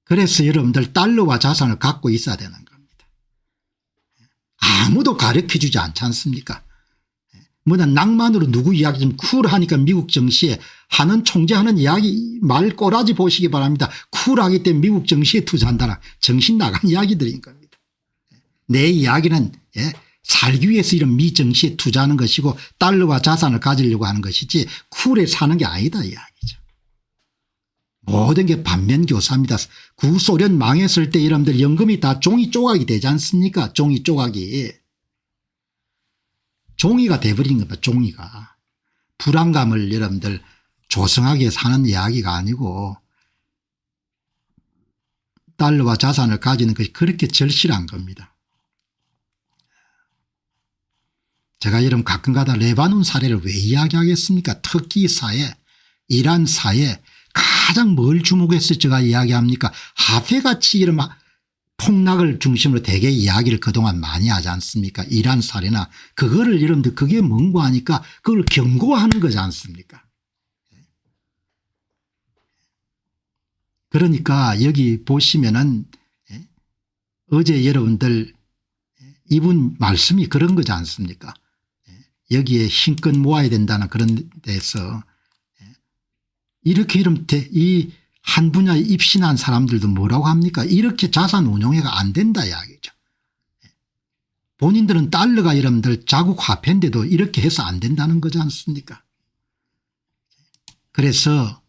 그래서 여러분들 달러와 자산을 갖고 있어야 되는 겁니다. 아무도 가르쳐주지 않지 않습니까? 뭐냐 낭만으로 누구 이야기 좀 쿨하니까 미국 정시에 하는 총재 하는 이야기 말 꼬라지 보시기 바랍니다. 쿨하기 때문에 미국 정시에 투자한다라 정신 나간 이야기들인 겁니다. 내 이야기는 살기 위해서 이런 미 정시에 투자하는 것이고 달러와 자산을 가지려고 하는 것이지 쿨에 사는 게 아니다 이야기죠. 모든 게 반면교사입니다. 구소련 망했을 때 여러분들 연금이 다 종이 조각이 되지 않습니까? 종이 조각이. 종이가 돼버린 겁니다. 종이가. 불안감을 여러분들 조성하게 사는 이야기가 아니고 달러와 자산을 가지는 것이 그렇게 절실한 겁니다. 제가 여러분 가끔가다 레바논 사례를 왜 이야기하겠습니까? 터키 사회, 이란 사회 가장 뭘 주목해서 제가 이야기합니까? 화폐가치 이런 폭락을 중심으로 대개 이야기를 그동안 많이 하지 않습니까? 이란 사례나 그거를 여러분들 그게 뭔고 하니까 그걸 경고하는 거지 않습니까? 그러니까 여기 보시면은 어제 여러분들 이분 말씀이 그런 거지 않습니까? 여기에 힘껏 모아야 된다는 그런 데서 이렇게 이러면 이 한 분야에 입신한 사람들도 뭐라고 합니까? 이렇게 자산 운용회가 안 된다 이야기죠. 본인들은 달러가 여러분들 자국 화폐인데도 이렇게 해서 안 된다는 거지 않습니까? 그래서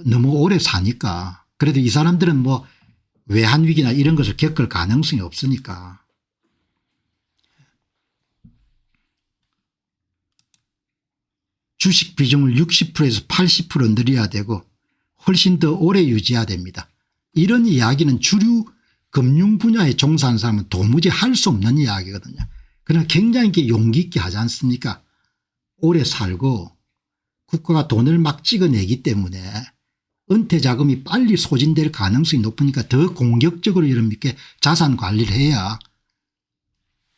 너무 오래 사니까 그래도 이 사람들은 뭐 외환위기나 이런 것을 겪을 가능성이 없으니까 주식 비중을 60%에서 80% 늘려야 되고 훨씬 더 오래 유지해야 됩니다. 이런 이야기는 주류 금융 분야에 종사하는 사람은 도무지 할 수 없는 이야기거든요. 그러나 굉장히 용기 있게 하지 않습니까? 오래 살고 국가가 돈을 막 찍어내기 때문에 은퇴 자금이 빨리 소진될 가능성이 높으니까 더 공격적으로 이렇게 자산 관리를 해야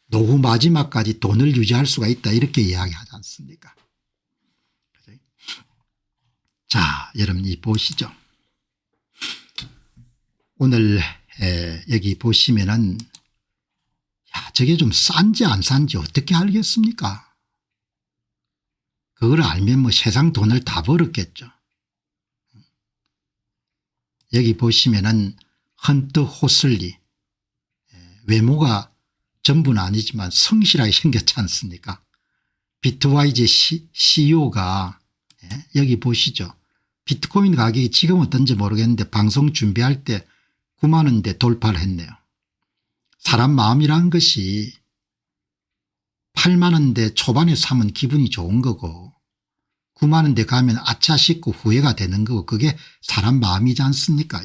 노후 마지막까지 돈을 유지할 수가 있다 이렇게 이야기하지 않습니까? 자, 여러분이 보시죠. 오늘 여기 보시면은 야, 저게 좀 싼지 안 싼지 어떻게 알겠습니까? 그걸 알면 뭐 세상 돈을 다 벌었겠죠. 여기 보시면은 헌트 호슬리 외모가 전부는 아니지만 성실하게 생겼지 않습니까? 비트와이즈 CEO가 여기 보시죠. 비트코인 가격이 지금 어떤지 모르겠는데 방송 준비할 때 9만 원대 돌파를 했네요. 사람 마음이란 것이 8만 원대 초반에 사면 기분이 좋은 거고 9만 원대 가면 아차 싶고 후회가 되는 거고 그게 사람 마음이지 않습니까?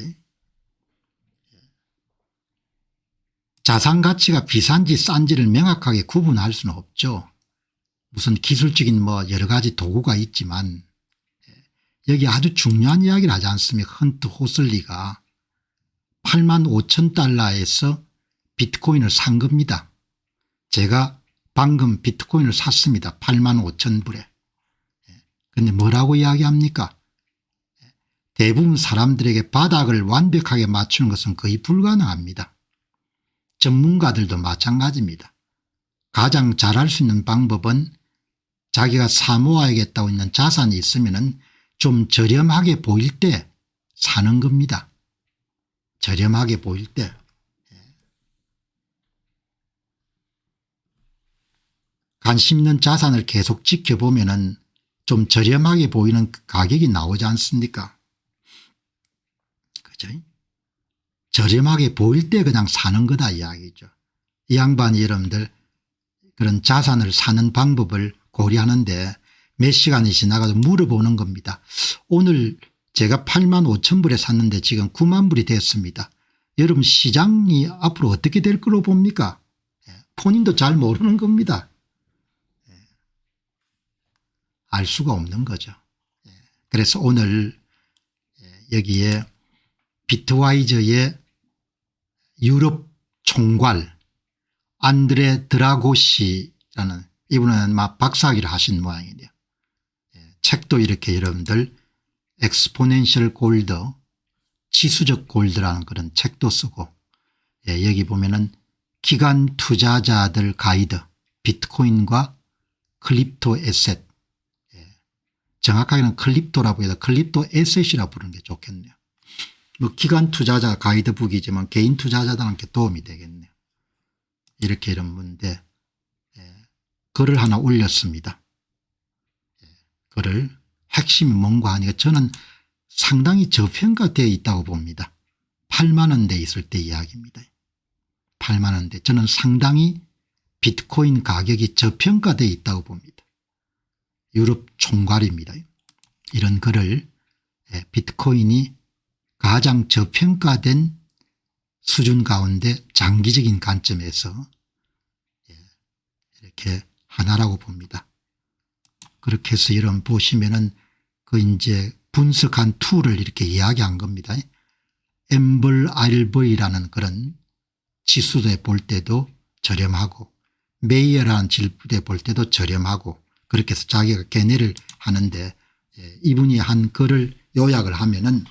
자산 가치가 비싼지 싼지를 명확하게 구분할 수는 없죠. 무슨 기술적인 뭐 여러 가지 도구가 있지만 여기 아주 중요한 이야기를 하지 않습니까? 헌트 호슬리가 8만 5천 달러에서 비트코인을 산 겁니다. 제가 방금 비트코인을 샀습니다. 8만 5천 불에. 그런데 뭐라고 이야기합니까? 대부분 사람들에게 바닥을 완벽하게 맞추는 것은 거의 불가능합니다. 전문가들도 마찬가지입니다. 가장 잘할 수 있는 방법은 자기가 사모아야겠다고 있는 자산이 있으면 좀 저렴하게 보일 때 사는 겁니다. 저렴하게 보일 때. 관심 있는 자산을 계속 지켜보면은 좀 저렴하게 보이는 가격이 나오지 않습니까? 그죠? 저렴하게 보일 때 그냥 사는 거다 이야기죠. 이 양반이 여러분들 그런 자산을 사는 방법을 고려하는데 몇 시간이 지나가도 물어보는 겁니다. 오늘 제가 8만 5천 불에 샀는데 지금 9만 불이 됐습니다. 여러분 시장이 앞으로 어떻게 될 걸로 봅니까? 본인도 잘 모르는 겁니다. 알 수가 없는 거죠. 그래서 오늘 여기에 비트와이저의 유럽 총괄 안드레 드라고시라는 이분은 막 박사학위를 하신 모양이네요. 책도 이렇게 여러분들 엑스포넨셜 골드 지수적 골드라는 그런 책도 쓰고 여기 보면은 기관 투자자들 가이드 비트코인과 클립토 에셋 정확하게는 클립토라고 해서 클립토 에셋이라고 부르는 게 좋겠네요. 뭐 기관 투자자 가이드북이지만 개인 투자자들한테 도움이 되겠네요. 이렇게 이런 문제 글을 하나 올렸습니다. 글을 핵심이 뭔가 하니까 저는 상당히 저평가되어 있다고 봅니다. 8만 원대 있을 때 이야기입니다. 8만 원대. 저는 상당히 비트코인 가격이 저평가되어 있다고 봅니다. 유럽 총괄입니다. 이런 글을 비트코인이 가장 저평가된 수준 가운데 장기적인 관점에서 이렇게 하나라고 봅니다. 그렇게 해서 여러분 보시면은 그 이제 분석한 툴을 이렇게 이야기한 겁니다. 엠블 RV라는 그런 지수대 볼 때도 저렴하고 메이어라는 지수대 볼 때도 저렴하고 그렇게 해서 자기가 견해를 하는데 이분이 한 글을 요약을 하면은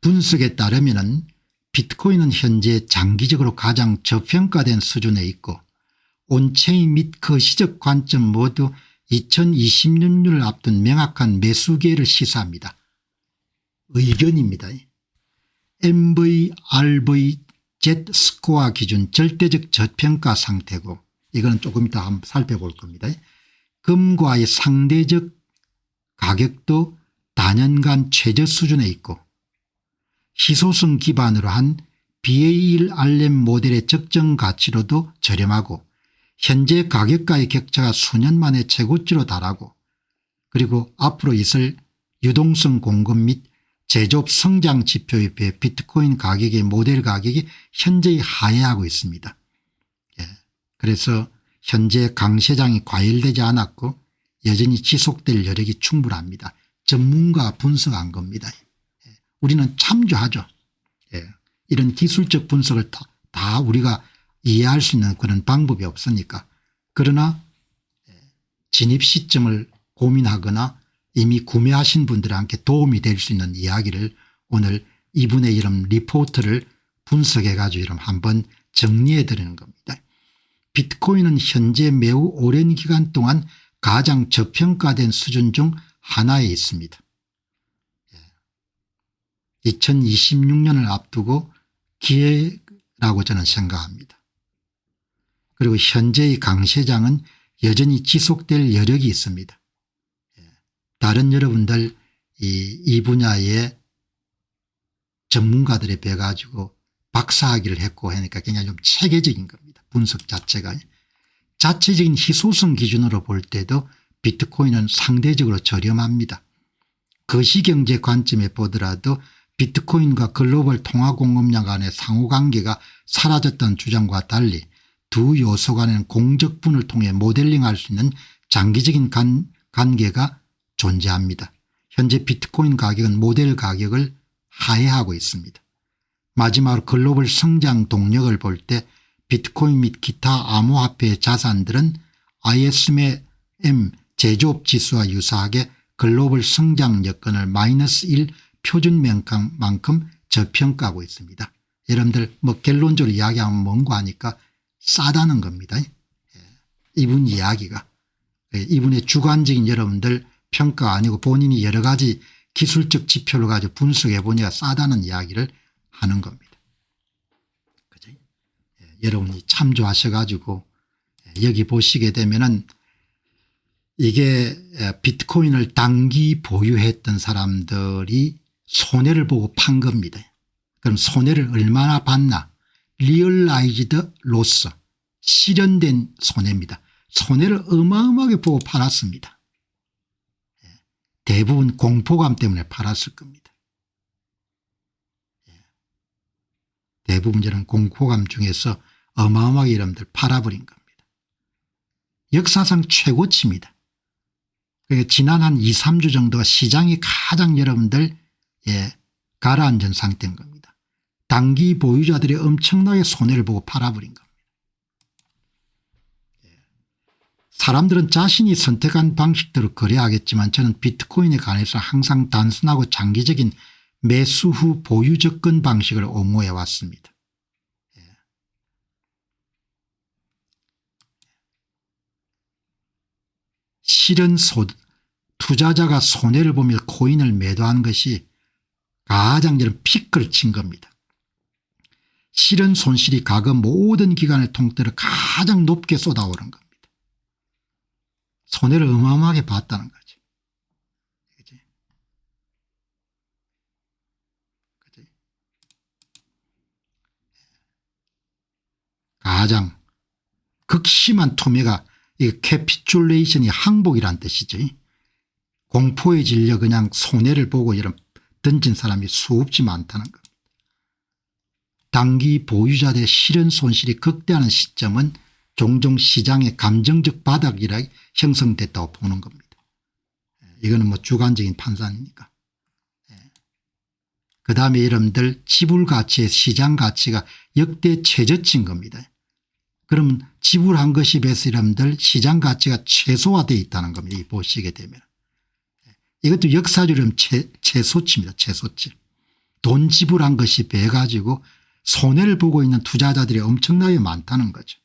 분석에 따르면은 비트코인은 현재 장기적으로 가장 저평가된 수준에 있고 온체인 및 거시적 관점 모두 2020년을 앞둔 명확한 매수 기회를 시사합니다. 의견입니다. MVRV-Z 스코어 기준 절대적 저평가 상태고 이거는 조금 이따 한번 살펴볼 겁니다. 금과의 상대적 가격도 다년간 최저 수준에 있고 희소성 기반으로 한 BARM 모델의 적정 가치로도 저렴하고 현재 가격과의 격차가 수년 만에 최고치로 달하고 그리고 앞으로 있을 유동성 공급 및 제조업 성장 지표에 비해 비트코인 가격의 모델 가격이 현저히 하회하고 있습니다. 그래서 현재 강세장이 과열되지 않았고 여전히 지속될 여력이 충분합니다. 전문가 분석한 겁니다. 우리는 참조하죠. 이런 기술적 분석을 다 우리가 이해할 수 있는 그런 방법이 없으니까. 그러나 진입 시점을 고민하거나 이미 구매하신 분들한테 도움이 될 수 있는 이야기를 오늘 이분의 이런 리포트를 분석해 가지고 한번 정리해 드리는 겁니다. 비트코인은 현재 매우 오랜 기간 동안 가장 저평가된 수준 중 하나에 있습니다. 2026년을 앞두고 기회라고 저는 생각합니다. 그리고 현재의 강세장은 여전히 지속될 여력이 있습니다. 다른 여러분들 이 분야의 전문가들에 비해 가지고 박사학위를 했고 하니까 굉장히 좀 체계적인 겁니다. 분석 자체가. 자체적인 희소성 기준으로 볼 때도 비트코인은 상대적으로 저렴합니다. 거시경제 관점에 보더라도 비트코인과 글로벌 통화공급량 간의 상호관계가 사라졌다는 주장과 달리 두 요소 간의 공적분을 통해 모델링할 수 있는 장기적인 관계가 존재합니다. 현재 비트코인 가격은 모델 가격을 하회하고 있습니다. 마지막으로 글로벌 성장 동력을 볼 때 비트코인 및 기타 암호화폐 자산들은 ISM 제조업 지수와 유사하게 글로벌 성장 여건을 -1 표준만큼 저평가하고 있습니다. 여러분들 뭐 결론적으로 이야기하면 뭔가 하니까 싸다는 겁니다. 이분 이야기가. 이분의 주관적인 여러분들 평가가 아니고 본인이 여러 가지 기술적 지표를 가지고 분석해 보니까 싸다는 이야기를 하는 겁니다. 그죠? 여러분이 참조하셔 가지고 여기 보시게 되면은 이게 비트코인을 단기 보유했던 사람들이 손해를 보고 판 겁니다. 그럼 손해를 얼마나 봤나? 리얼라이즈드 로스, 실현된 손해입니다. 손해를 어마어마하게 보고 팔았습니다. 대부분 공포감 때문에 팔았을 겁니다. 대부분 저는 공포감 중에서 어마어마하게 여러분들 팔아버린 겁니다. 역사상 최고치입니다. 그러니까 지난 한 2, 3주 정도가 시장이 가장 여러분들 가라앉은 상태인 겁니다. 단기 보유자들이 엄청나게 손해를 보고 팔아버린 겁니다. 사람들은 자신이 선택한 방식대로 거래하겠지만 저는 비트코인에 관해서 항상 단순하고 장기적인 매수 후 보유 접근 방식을 옹호해 왔습니다. 실은 투자자가 손해를 보며 코인을 매도한 것이 가장 저는 피크를 친 겁니다. 실은 손실이 과거 모든 기간의 통틀어 가장 높게 쏟아오른 겁니다. 손해를 어마어마하게 봤다는 거죠. 가장 극심한 투매가 이 캐피출레이션이 항복이란 뜻이죠. 공포에 질려 그냥 손해를 보고 이런 던진 사람이 수없이 많다는 겁니다. 단기 보유자들의 실현 손실이 극대화하는 시점은 종종 시장의 감정적 바닥이라 형성됐다고 보는 겁니다. 이거는 뭐 주관적인 판단이니까. 그다음에 여러분들 지불가치의 시장가치가 역대 최저치인 겁니다. 그러면 지불한 것에 비해서 여러분들 시장가치가 최소화되어 있다는 겁니다. 이 보시게 되면. 이것도 역사적으로 최소치입니다. 최소치. 돈 지불한 것이 배 가지고 손해를 보고 있는 투자자들이 엄청나게 많다는 거죠.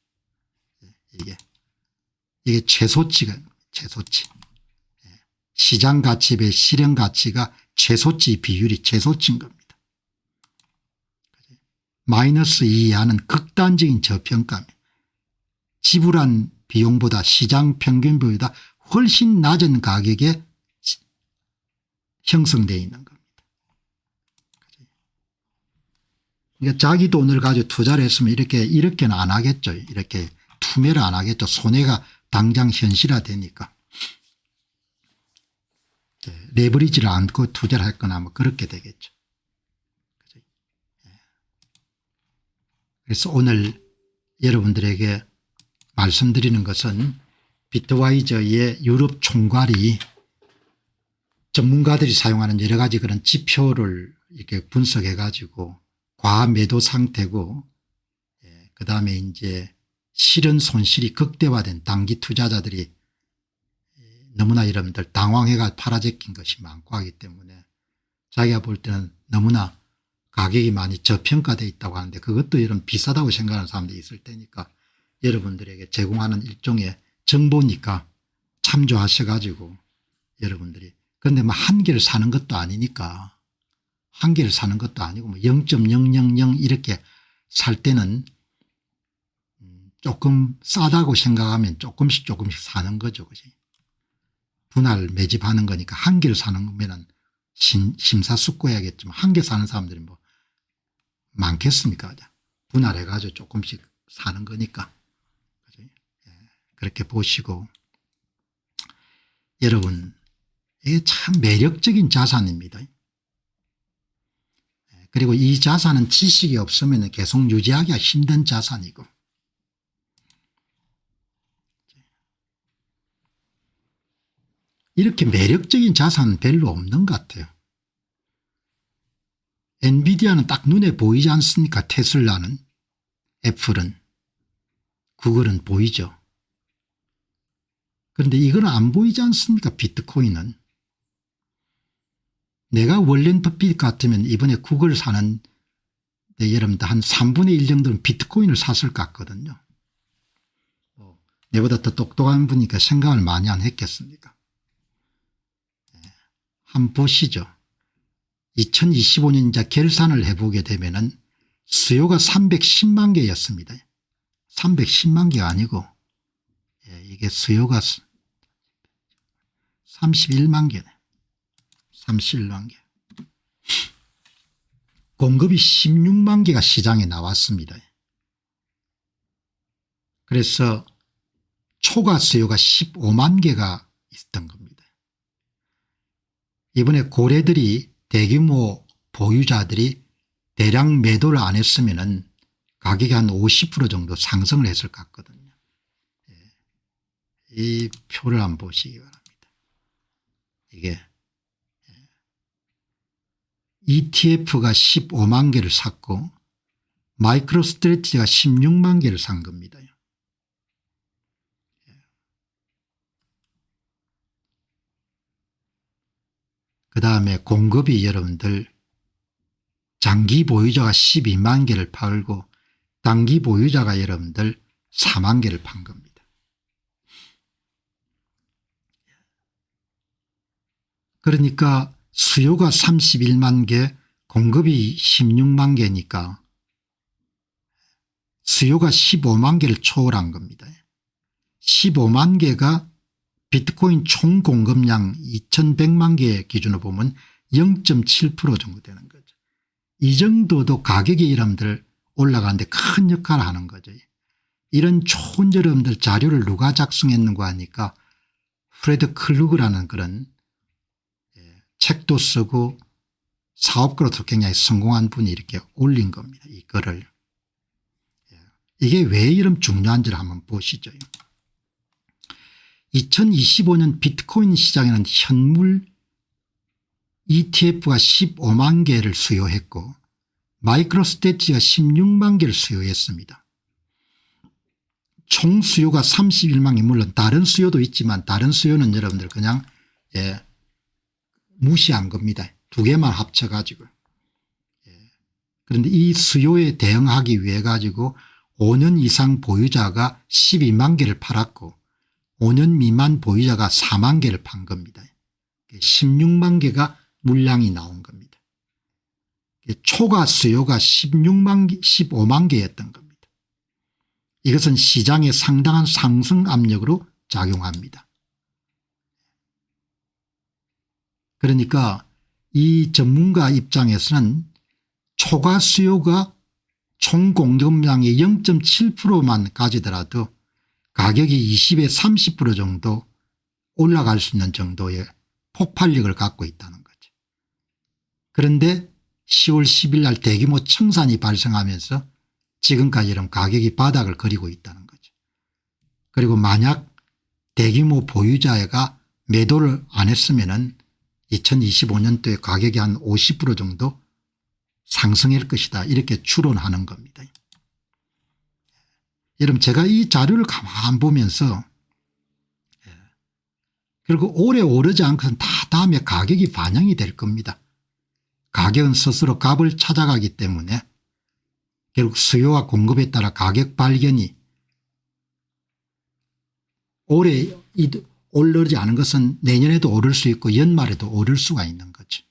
이게 최소치가 최소치. 시장가치에 비해 실현가치가 최소치 비율이 최소치인 겁니다. 마이너스 2 이하는 극단적인 저평가입니다. 지불한 비용보다 시장 평균 비율보다 훨씬 낮은 가격에 형성되어 있는 겁니다. 그러니까 자기 돈을 가지고 투자를 했으면 이렇게는 안 하겠죠. 이렇게 투매를 안 하겠죠. 손해가 당장 현실화되니까. 레버리지를 않고 투자를 할 거나 뭐 그렇게 되겠죠. 그래서 오늘 여러분들에게 말씀드리는 것은 비트와이저의 유럽 총괄이 전문가들이 사용하는 여러 가지 그런 지표를 이렇게 분석해 가지고 과매도 상태고 그다음에 이제 실현 손실이 극대화된 단기 투자자들이 너무나 여러분들 당황해가 팔아제낀 것이 많고 하기 때문에 자기가 볼 때는 너무나 가격이 많이 저평가되어 있다고 하는데 그것도 이런 비싸다고 생각하는 사람들이 있을 테니까 여러분들에게 제공하는 일종의 정보니까 참조하셔 가지고 여러분들이 그런데 뭐 한 개를 사는 것도 아니니까 한 개를 사는 것도 아니고 뭐 0.000 이렇게 살 때는 조금 싸다고 생각하면 조금씩 사는 거죠. 그지? 분할 매집하는 거니까 한 개를 사는 거면은 심사숙고해야겠지만 한 개 사는 사람들이 뭐 많겠습니까? 분할해 가지고 조금씩 사는 거니까. 그죠? 그렇게 보시고 여러분 이게 참 매력적인 자산입니다. 그리고 이 자산은 지식이 없으면 계속 유지하기가 힘든 자산이고 이렇게 매력적인 자산은 별로 없는 것 같아요. 엔비디아는 딱 눈에 보이지 않습니까? 테슬라는, 애플은, 구글은 보이죠. 그런데 이건 안 보이지 않습니까? 비트코인은. 내가 월렌 버핏 같으면 이번에 구글 사는 여러분들 한 3분의 1 정도는 비트코인을 샀을 것 같거든요. 내보다 더 똑똑한 분이니까 생각을 많이 안 했겠습니까? 한번 보시죠. 2025년 이제 결산을 해보게 되면은 수요가 310만 개였습니다. 310만 개가 아니고 이게 수요가 31만 개네. 31만 개. 공급이 16만 개가 시장에 나왔습니다. 그래서 초과 수요가 15만 개가 있었던 겁니다. 이번에 고래들이 대규모 보유자들이 대량 매도를 안 했으면 가격이 한 50% 정도 상승을 했을 것 같거든요. 이 표를 한번 보시기 바랍니다. 이게 ETF가 15만 개를 샀고 마이크로 스트레티지가 16만 개를 산 겁니다. 그다음에 공급이 여러분들 장기 보유자가 12만 개를 팔고 단기 보유자가 여러분들 4만 개를 판 겁니다. 그러니까 수요가 31만 개 공급이 16만 개니까 수요가 15만 개를 초월한 겁니다. 15만 개가 비트코인 총 공급량 2100만 개 기준으로 보면 0.7% 정도 되는 거죠. 이 정도도 가격이 여러분들 올라가는데 큰 역할을 하는 거죠. 이런 좋은 여러분들 자료를 누가 작성했는가 하니까 프레드 클루그라는 그런 책도 쓰고 사업가로도 굉장히 성공한 분이 이렇게 올린 겁니다. 이 글을. 이게 왜 이런 중요한지를 한번 보시죠. 2025년 비트코인 시장에는 현물 ETF가 15만 개를 수요했고 마이크로스트래티지가 16만 개를 수요했습니다. 총 수요가 31만 개, 물론 다른 수요도 있지만 다른 수요는 여러분들 그냥 무시한 겁니다. 두 개만 합쳐 가지고. 그런데 이 수요에 대응하기 위해 가지고 5년 이상 보유자가 12만 개를 팔았고 5년 미만 보유자가 4만 개를 판 겁니다. 16만 개가 물량이 나온 겁니다. 초과 수요가 15만 개였던 겁니다. 이것은 시장에 상당한 상승 압력으로 작용합니다. 그러니까 이 전문가 입장에서는 초과 수요가 총 공급량의 0.7%만 가지더라도 가격이 20에서 30% 정도 올라갈 수 있는 정도의 폭발력을 갖고 있다는 거죠. 그런데 10월 10일 날 대규모 청산이 발생하면서 지금까지는 가격이 바닥을 그리고 있다는 거죠. 그리고 만약 대규모 보유자가 매도를 안 했으면은 2025년도에 가격이 한 50% 정도 상승할 것이다 이렇게 추론하는 겁니다. 여러분 제가 이 자료를 가만 보면서 그리고 오래 오르지 않고는 다 다음에 가격이 반영이 될 겁니다. 가격은 스스로 값을 찾아가기 때문에 결국 수요와 공급에 따라 가격 발견이 올해 오르지 않은 것은 내년에도 오를 수 있고 연말에도 오를 수가 있는 거죠.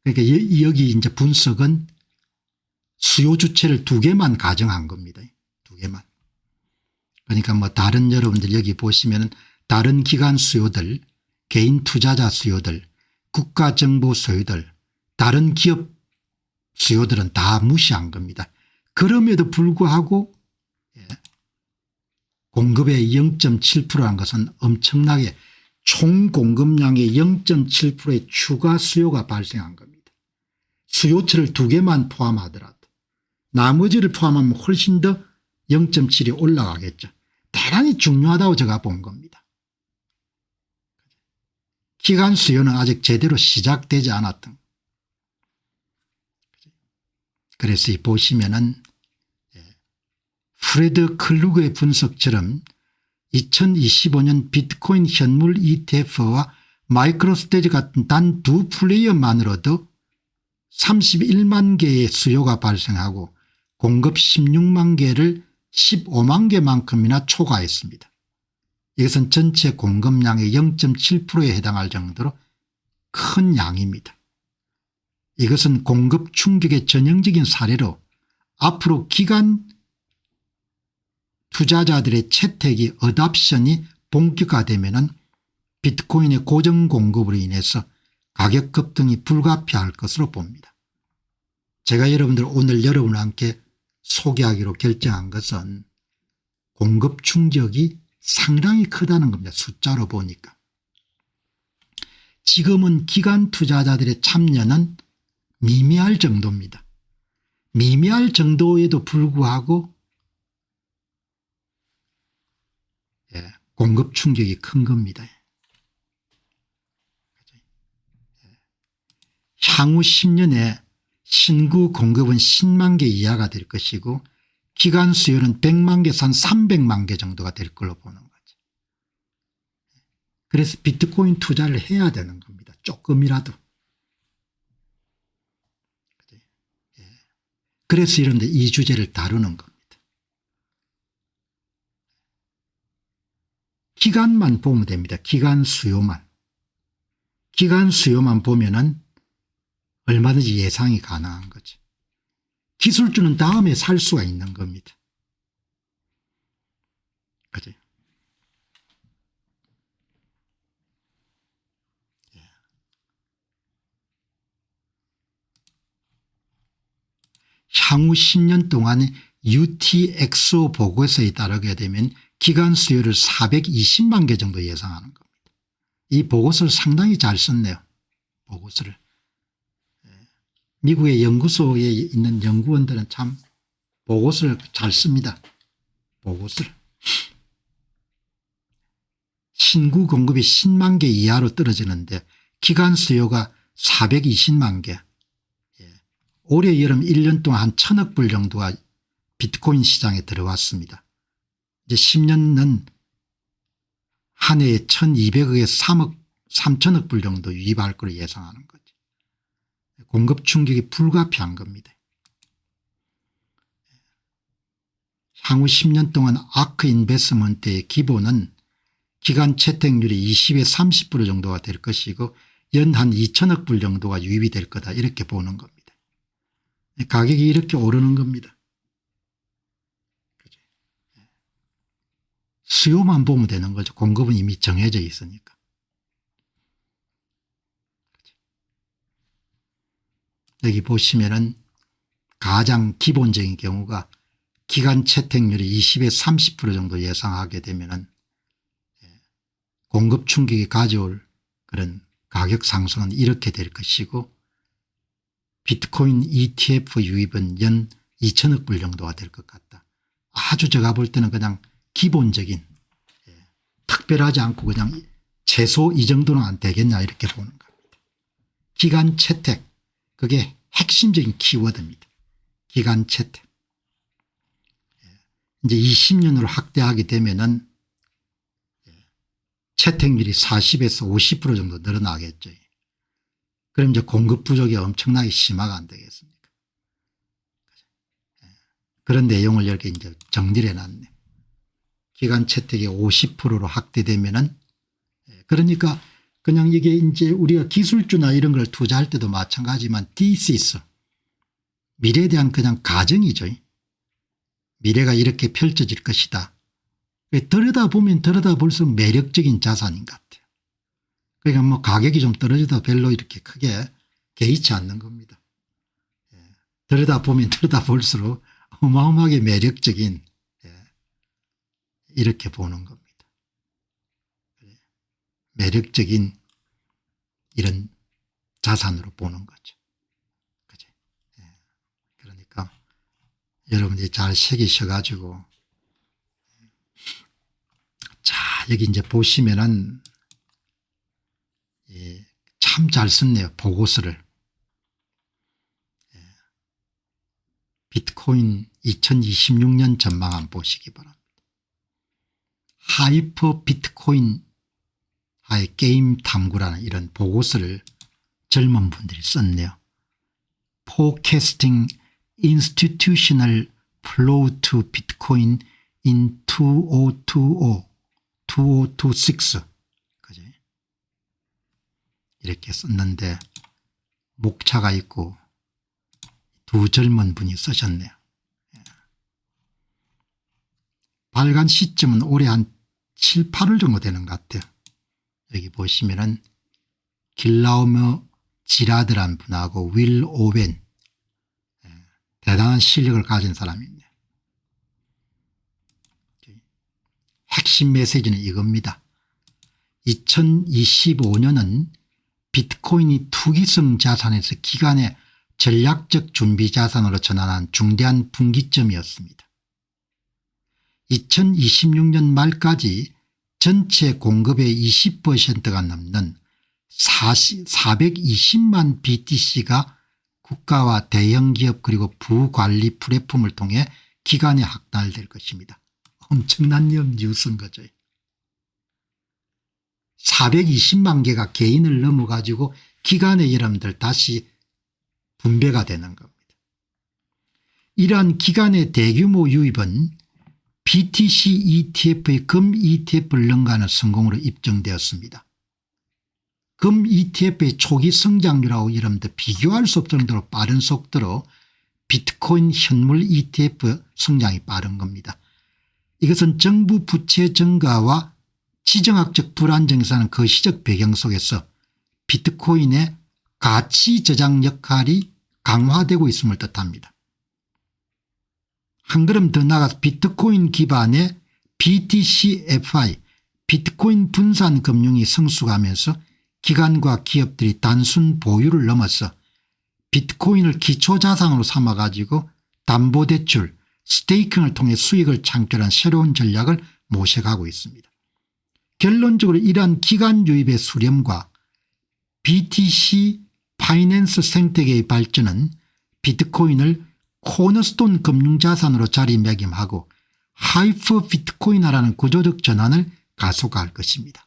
그러니까 여기 이제 분석은 수요 주체를 두 개만 가정한 겁니다. 두 개만. 그러니까 뭐 다른 여러분들 여기 보시면 다른 기관 수요들, 개인 투자자 수요들, 국가정보 수요들, 다른 기업 수요들은 다 무시한 겁니다. 그럼에도 불구하고 공급의 0.7%라는 것은 엄청나게 총 공급량의 0.7%의 추가 수요가 발생한 겁니다. 수요처를 두 개만 포함하더라도 나머지를 포함하면 훨씬 더 0.7이 올라가겠죠. 대단히 중요하다고 제가 본 겁니다. 기간 수요는 아직 제대로 시작되지 않았던. 그래서 보시면은 프레드 클루그의 분석처럼 2025년 비트코인 현물 ETF와 마이크로스트래티지 같은 단 두 플레이어만으로도 31만 개의 수요가 발생하고 공급 16만 개를 15만 개만큼이나 초과했습니다. 이것은 전체 공급량의 0.7%에 해당할 정도로 큰 양입니다. 이것은 공급 충격의 전형적인 사례로 앞으로 기간 투자자들의 채택이 어답션이 본격화되면 비트코인의 고정 공급으로 인해서 가격 급등이 불가피할 것으로 봅니다. 제가 여러분들 오늘 여러분과 함께 소개하기로 결정한 것은 공급 충격이 상당히 크다는 겁니다. 숫자로 보니까. 지금은 기관 투자자들의 참여는 미미할 정도입니다. 미미할 정도에도 불구하고 공급 충격이 큰 겁니다. 향후 10년에 신구 공급은 10만 개 이하가 될 것이고 기간 수요는 100만 개에서 한 300만 개 정도가 될 걸로 보는 거죠. 그래서 비트코인 투자를 해야 되는 겁니다. 조금이라도. 그래서 이런 데 이 주제를 다루는 겁니다. 기간만 보면 됩니다. 기간 수요만. 기간 수요만 보면은 얼마든지 예상이 가능한 거죠. 기술주는 다음에 살 수가 있는 겁니다. 그죠? 향후 10년 동안 UTXO 보고서에 따르게 되면 기관 수요를 420만 개 정도 예상하는 겁니다. 이 보고서를 상당히 잘 썼네요. 보고서를. 미국의 연구소에 있는 연구원들은 참 보고서를 잘 씁니다. 보고서를. 신구 공급이 10만 개 이하로 떨어지는데 기관 수요가 420만 개. 올해 여름 1년 동안 한 1,000억 불 정도가 비트코인 시장에 들어왔습니다. 이제 10년은 한 해에 1,200억에서 3천억 불 정도 유입할 것으로 예상하는 거죠. 공급 충격이 불가피한 겁니다. 향후 10년 동안 아크 인베스먼트의 기본은 기간 채택률이 20에서 30% 정도가 될 것이고 연 한 2천억 불 정도가 유입이 될 거다 이렇게 보는 겁니다. 가격이 이렇게 오르는 겁니다. 수요만 보면 되는 거죠. 공급은 이미 정해져 있으니까. 여기 보시면은 가장 기본적인 경우가 기간 채택률이 20에서 30% 정도 예상하게 되면은 공급 충격이 가져올 그런 가격 상승은 이렇게 될 것이고 비트코인 ETF 유입은 연 2천억 불 정도가 될 것 같다. 아주 제가 볼 때는 그냥 기본적인 특별하지 않고 그냥 최소 이 정도는 안 되겠냐 이렇게 보는 겁니다. 기간 채택 그게 핵심적인 키워드입니다. 기간 채택. 이제 20년으로 확대하게 되면은 채택률이 40에서 50% 정도 늘어나겠죠. 그럼 이제 공급 부족이 엄청나게 심화가 안 되겠습니까? 그런 내용을 이렇게 이제 정리를 해놨네요. 기간 채택이 50%로 확대되면은 그러니까 그냥 이게 이제 우리가 기술주나 이런 걸 투자할 때도 마찬가지지만 디시스 미래에 대한 그냥 가정이죠. 미래가 이렇게 펼쳐질 것이다. 들여다보면 들여다볼수록 매력적인 자산인 것 같아요. 그러니까 뭐 가격이 좀 떨어져도 별로 이렇게 크게 개의치 않는 겁니다. 들여다보면 들여다볼수록 어마어마하게 매력적인 이렇게 보는 겁니다. 매력적인 이런 자산으로 보는 거죠. 그죠? 그러니까 여러분들이 잘 새기셔 가지고 자 여기 이제 보시면은 참 잘 썼네요. 보고서를. 비트코인 2026년 전망 보시기 바랍니다. 하이퍼 비트코인 하의 게임 탐구라는 이런 보고서를 젊은 분들이 썼네요. Forecasting Institutional Flow to Bitcoin in 2025, 2026 그죠? 이렇게 썼는데 목차가 있고 두 젊은 분이 쓰셨네요. 발간 시점은 올해 한 7, 8월 정도 되는 것 같아요. 여기 보시면은 길라우머 지라드란 분하고 윌 오벤 대단한 실력을 가진 사람입니다. 핵심 메시지는 이겁니다. 2025년은 비트코인이 투기성 자산에서 기간의 전략적 준비 자산으로 전환한 중대한 분기점이었습니다. 2026년 말까지 전체 공급의 20%가 넘는 420만 BTC가 국가와 대형기업 그리고 부관리 플랫폼을 통해 기간에 확달될 것입니다. 엄청난 뉴스인 거죠. 420만 개가 개인을 넘어 가지고 기간에 여러분들 다시 분배가 되는 겁니다. 이러한 기간의 대규모 유입은 BTC ETF의 금 ETF를 능가하는 성공으로 입증되었습니다. 금 ETF의 초기 성장률하고 여러분들 비교할 수 없을 정도로 빠른 속도로 비트코인 현물 ETF 성장이 빠른 겁니다. 이것은 정부 부채 증가와 지정학적 불안정에서 하는 거시적 배경 속에서 비트코인의 가치 저장 역할이 강화되고 있음을 뜻합니다. 한 걸음 더 나가서 비트코인 기반의 BTCFI 비트코인 분산 금융이 성숙하면서 기관과 기업들이 단순 보유를 넘어서 비트코인을 기초자산으로 삼아 가지고 담보대출 스테이킹을 통해 수익을 창출한 새로운 전략을 모색하고 있습니다. 결론적으로 이러한 기관 유입의 수렴과 BTC 파이낸스 생태계의 발전은 비트코인을 코너스톤 금융자산으로 자리매김하고 하이퍼 비트코인화라는 구조적 전환을 가속화할 것입니다.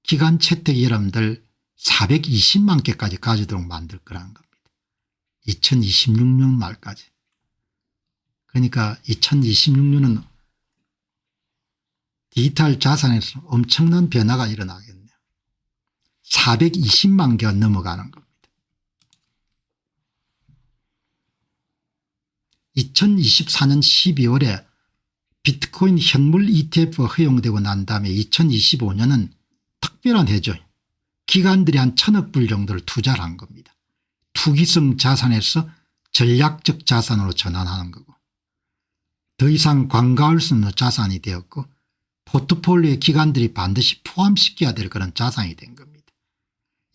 기간 채택 여러분들 420만 개까지 가지도록 만들 거라는 겁니다. 2026년 말까지. 그러니까 2026년은 디지털 자산에서 엄청난 변화가 일어나겠네요. 420만 개가 넘어가는 겁니다. 2024년 12월에 비트코인 현물 ETF가 허용되고 난 다음에 2025년은 특별한 해죠. 기관들이 한 1,000억 불 정도를 투자를 한 겁니다. 투기성 자산에서 전략적 자산으로 전환하는 거고 더 이상 관가할 수 없는 자산이 되었고 포트폴리오에 기관들이 반드시 포함시켜야 될 그런 자산이 된 겁니다.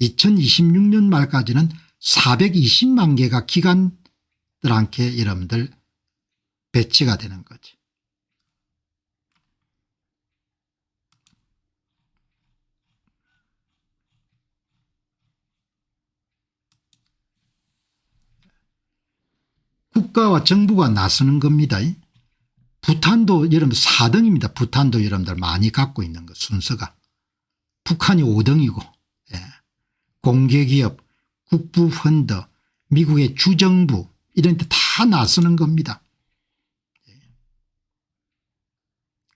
2026년 말까지는 420만 개가 기관들한테 여러분들 배치가 되는 거죠. 국가와 정부가 나서는 겁니다. 부탄도 여러분들 4등입니다. 부탄도 여러분들 많이 갖고 있는 것 순서가. 북한이 5등이고 공개기업 국부펀드 미국의 주정부 이런 데 다 나서는 겁니다.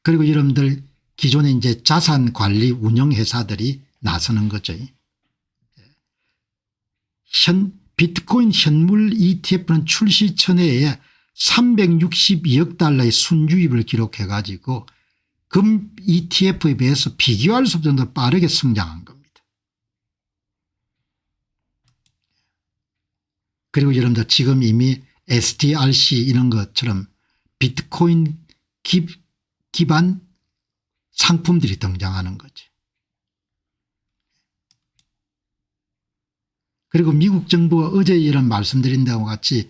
그리고 여러분들 기존에 이제 자산관리 운영회사들이 나서는 거죠. 비트코인 현물 ETF는 출시 전해에 362억 달러의 순유입을 기록해 가지고 금 ETF에 비해서 비교할 수 없을 정도로 빠르게 성장한 겁니다. 그리고 여러분들 지금 이미 STRC 이런 것처럼 비트코인 기반 상품들이 등장하는 거죠. 그리고 미국 정부가 어제 이런 말씀드린 데와 같이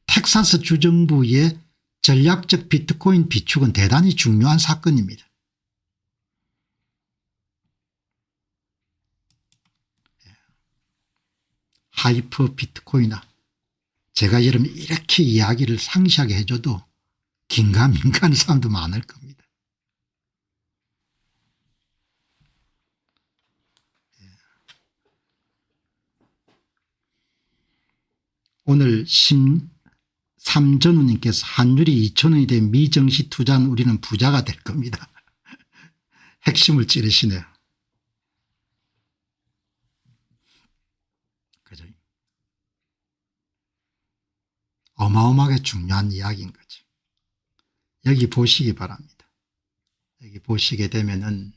텍사스 주정부의 전략적 비트코인 비축은 대단히 중요한 사건입니다. 하이퍼 비트코인화. 제가 여러분 이렇게 이야기를 상세하게 해줘도 긴가민가한 사람도 많을 겁니다. 오늘 삼전우님께서 환율이 2,000원이 된 미정시 투자한 우리는 부자가 될 겁니다. 핵심을 찌르시네요. 그죠? 어마어마하게 중요한 이야기인 거죠. 여기 보시기 바랍니다. 여기 보시게 되면은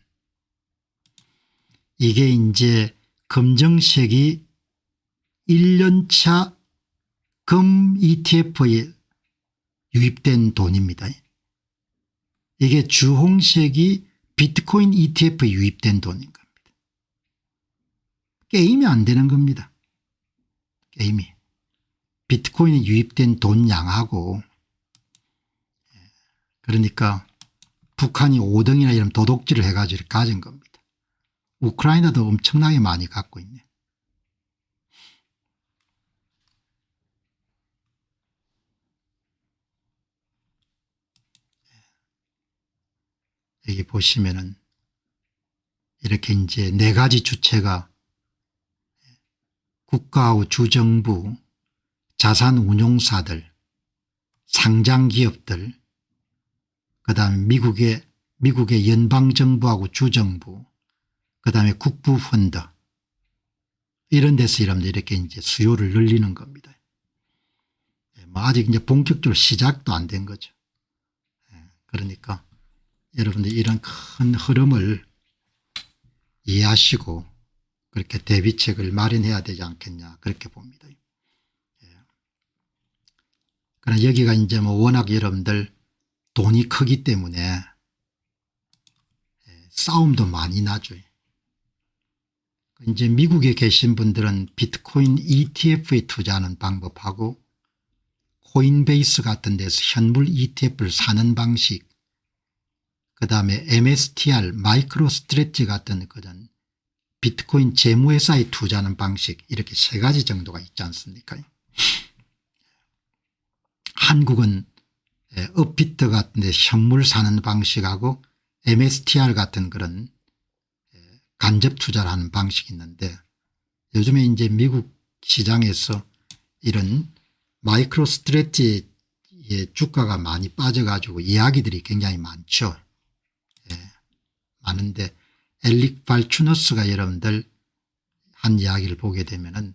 이게 이제 검정색이 1년차 금 ETF에 유입된 돈입니다. 이게 주홍색이 비트코인 ETF에 유입된 돈인 겁니다. 게임이 안 되는 겁니다. 게임이. 비트코인에 유입된 돈 양하고 그러니까 북한이 5등이나 이런 도둑질을 해가지고 가진 겁니다. 우크라이나도 엄청나게 많이 갖고 있네. 여기 보시면은 이렇게 이제 4가지 주체가 국가하고 주정부, 자산운용사들, 상장기업들, 그다음에 미국의 연방정부하고 주정부, 그다음에 국부펀드 이런 데서 여러분들 이렇게 이제 수요를 늘리는 겁니다. 뭐 아직 이제 본격적으로 시작도 안 된 거죠. 그러니까 여러분들 이런 큰 흐름을 이해하시고 그렇게 대비책을 마련해야 되지 않겠냐 그렇게 봅니다. 그러나 여기가 이제 뭐 워낙 여러분들 돈이 크기 때문에 싸움도 많이 나죠. 이제 미국에 계신 분들은 비트코인 ETF에 투자하는 방법하고 코인베이스 같은 데서 현물 ETF를 사는 방식, 그다음에 MSTR 마이크로 스트레치 같은 그런 비트코인 재무회사에 투자하는 방식, 이렇게 세 가지 정도가 있지 않습니까? 한국은 업비트 같은 데 현물 사는 방식하고 MSTR 같은 그런 간접 투자를 하는 방식이 있는데, 요즘에 이제 미국 시장에서 이런 마이크로 스트레치의 주가가 많이 빠져가지고 이야기들이 굉장히 많죠. 많은데 엘릭 발추너스가 여러분들 한 이야기를 보게 되면은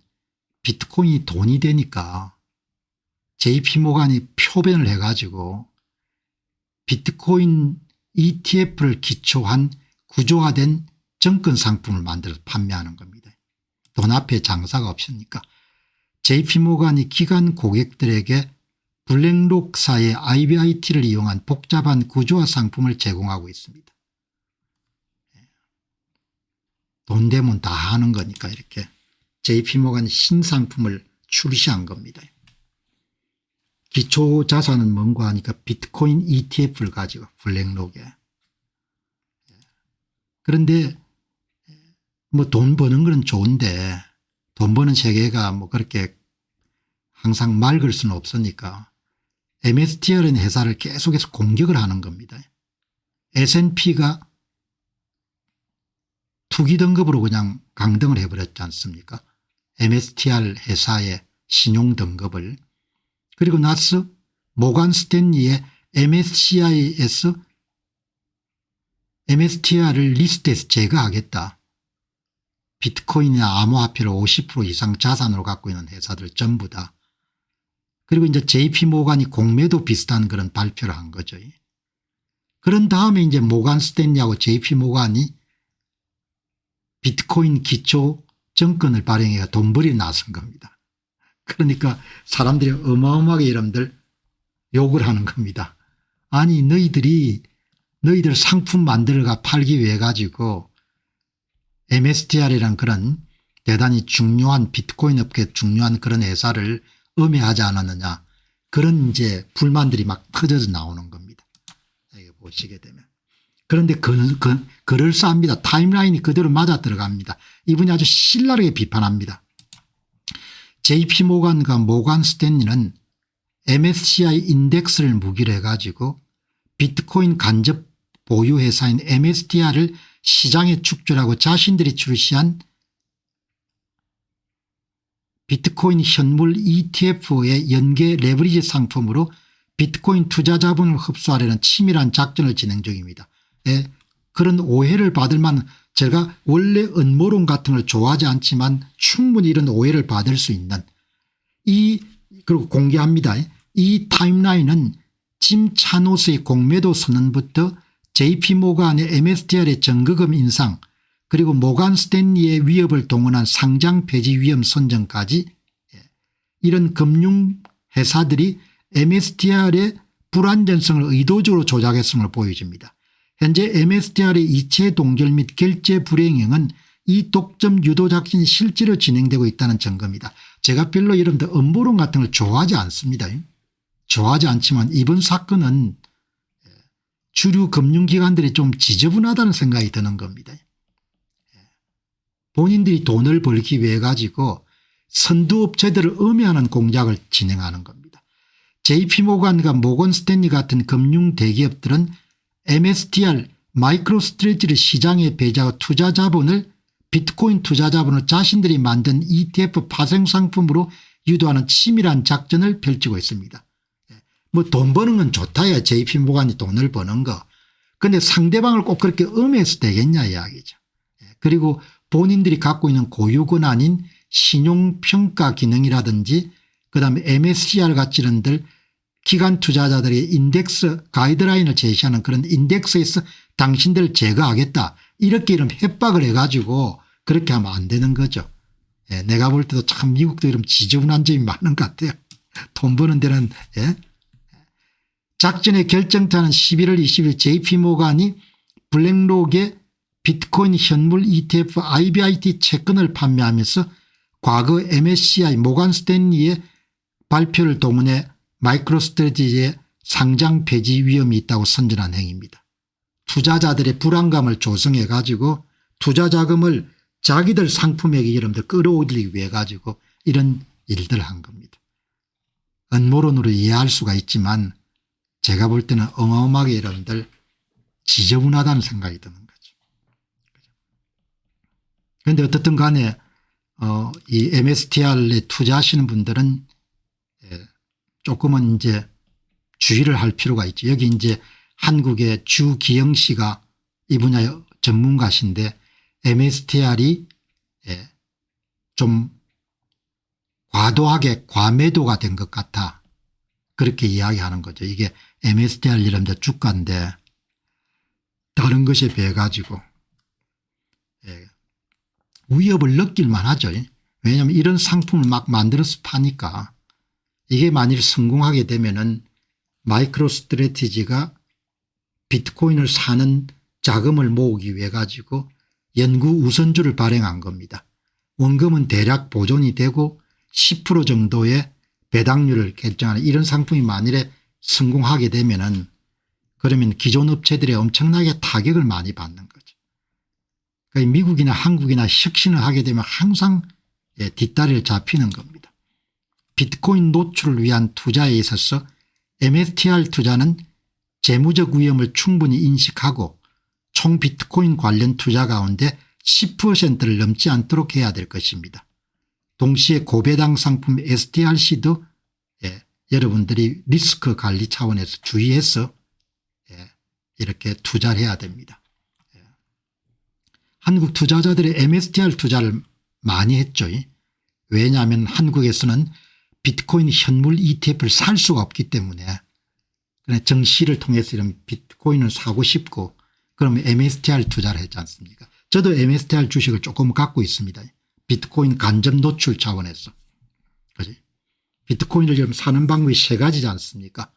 비트코인이 돈이 되니까 JP모간이 표변을 해가지고 비트코인 ETF를 기초한 구조화된 정권 상품을 만들어서 판매하는 겁니다. 돈 앞에 장사가 없으니까 JP모간이 기관 고객들에게 블랙록사의 IBIT를 이용한 복잡한 구조화 상품을 제공하고 있습니다. 돈 되면 다 하는 거니까 이렇게 JP모간이 신상품을 출시한 겁니다. 기초 자산은 뭔가 하니까 비트코인 ETF를 가지고 블랙록에. 그런데 뭐 돈 버는 건 좋은데 돈 버는 세계가 뭐 그렇게 항상 맑을 수는 없으니까 MSTR은 회사를 계속해서 공격을 하는 겁니다. S&P가 투기 등급으로 그냥 강등을 해버렸지 않습니까? MSTR 회사의 신용 등급을. 그리고 나서 모간 스탠리의 MSCI에서 MSTR을 리스트에서 제거하겠다. 비트코인이나 암호화폐를 50% 이상 자산으로 갖고 있는 회사들 전부 다. 그리고 이제 JP모간이 공매도 비슷한 그런 발표를 한 거죠. 그런 다음에 이제 모간 스탠리하고 JP모간이 비트코인 기초 정권을 발행해 돈벌이에 나선 겁니다. 그러니까 사람들이 어마어마하게 여러분들 욕을 하는 겁니다. 아니 너희들 상품 만들어가 팔기 위해 가지고 MSTR이란 그런 대단히 중요한 비트코인 업계 중요한 그런 회사를 음해하지 않았느냐, 그런 이제 불만들이 막 터져서 나오는 겁니다. 여기 보시게 되면. 그런데 그럴싸합니다. 타임라인이 그대로 맞아 들어갑니다. 이분이 아주 신랄하게 비판합니다. JP모간과 모간 스탠리는 MSCI 인덱스를 무기로 해가지고 비트코인 간접 보유 회사인 MSTR을 시장에 축출하고 자신들이 출시한 비트코인 현물 ETF의 연계 레버리지 상품으로 비트코인 투자 자본을 흡수하려는 치밀한 작전을 진행 중입니다. 그런 오해를 받을 만한, 제가 원래 음모론 같은 걸 좋아하지 않지만 충분히 이런 오해를 받을 수 있는 그리고 공개합니다. 이 타임라인은 짐 차노스의 공매도 선언부터 JP모간의 MSTR의 정거금 인상, 그리고 모간 스탠리의 위협을 동원한 상장 폐지 위험 선정까지 이런 금융회사들이 MSTR의 불안전성을 의도적으로 조작했음을 보여줍니다. 현재 MSTR의 이체 동결 및 결제 불이행은 이 독점 유도 작전이 실제로 진행되고 있다는 증거입니다. 제가 별로 여러분들 음모론 같은 걸 좋아하지 않습니다. 좋아하지 않지만 이번 사건은 주류 금융기관들이 좀 지저분하다는 생각이 드는 겁니다. 본인들이 돈을 벌기 위해 가지고 선두업체들을 음해하는 공작을 진행하는 겁니다. JP모간과 모건 스탠리 같은 금융 대기업들은 MSTR 마이크로 스트레치를 시장에 배제하고 투자 자본을 비트코인 투자 자본을 자신들이 만든 ETF 파생 상품으로 유도하는 치밀한 작전을 펼치고 있습니다. 뭐 돈 버는 건 좋다야, JP모간이 돈을 버는 거. 그런데 상대방을 꼭 그렇게 음해해서 되겠냐 이야기죠. 그리고 본인들이 갖고 있는 고유 권한인 신용평가 기능이라든지 그다음에 MSCR 같이 이런들 기관 투자자들의 인덱스 가이드라인을 제시하는 그런 인덱스에서 당신들을 제거하겠다, 이렇게 이런 협박을 해가지고 그렇게 하면 안 되는 거죠. 내가 볼 때도 참 미국도 이런 지저분한 점이 많은 것 같아요. 돈 버는 데는 작전의 결정타는 11월 20일 JP모간이 블랙록의 비트코인 현물 ETF IBIT 채권을 판매하면서 과거 MSCI 모간 스탠리의 발표를 동원해 마이크로스트래티지의 상장 폐지 위험이 있다고 선전한 행위입니다. 투자자들의 불안감을 조성해 가지고 투자 자금을 자기들 상품에게 여러분들 끌어올리기 위해 가지고 이런 일들을 한 겁니다. 음모론으로 이해할 수가 있지만 제가 볼 때는 어마어마하게 여러분들 지저분하다는 생각이 드는 거죠. 그런데 어떻든 간에 이 MSTR에 투자하시는 분들은 조금은 이제 주의를 할 필요가 있죠. 여기 이제 한국의 주기영 씨가 이 분야의 전문가신데 MSTR이 좀 과도하게 과매도가 된 것 같아. 그렇게 이야기하는 거죠. 이게 MSTR 이름도 주가인데 다른 것에 비해 가지고 위협을 느낄만 하죠. 왜냐하면 이런 상품을 막 만들어서 파니까 이게 만일 성공하게 되면은 마이크로스트래티지가 비트코인을 사는 자금을 모으기 위해 가지고 연구 우선주를 발행한 겁니다. 원금은 대략 보존이 되고 10% 정도의 배당률을 결정하는 이런 상품이 만일에 성공하게 되면은 그러면 기존 업체들이 엄청나게 타격을 많이 받는 거죠. 그러니까 미국이나 한국이나 혁신을 하게 되면 항상 뒷다리를 잡히는 겁니다. 비트코인 노출을 위한 투자에 있어서 MSTR 투자는 재무적 위험을 충분히 인식하고 총 비트코인 관련 투자 가운데 10%를 넘지 않도록 해야 될 것입니다. 동시에 고배당 상품 STRC도 여러분들이 리스크 관리 차원에서 주의해서 이렇게 투자를 해야 됩니다. 한국 투자자들의 MSTR 투자를 많이 했죠. 왜냐하면 한국에서는 비트코인 현물 ETF를 살 수가 없기 때문에 정시를 통해서 이런 비트코인을 사고 싶고 그러면 MSTR 투자를 했지 않습니까? 저도 MSTR 주식을 조금 갖고 있습니다. 비트코인 간접 노출 차원에서. 그지? 비트코인을 지금 사는 방법이 세 가지지 않습니까?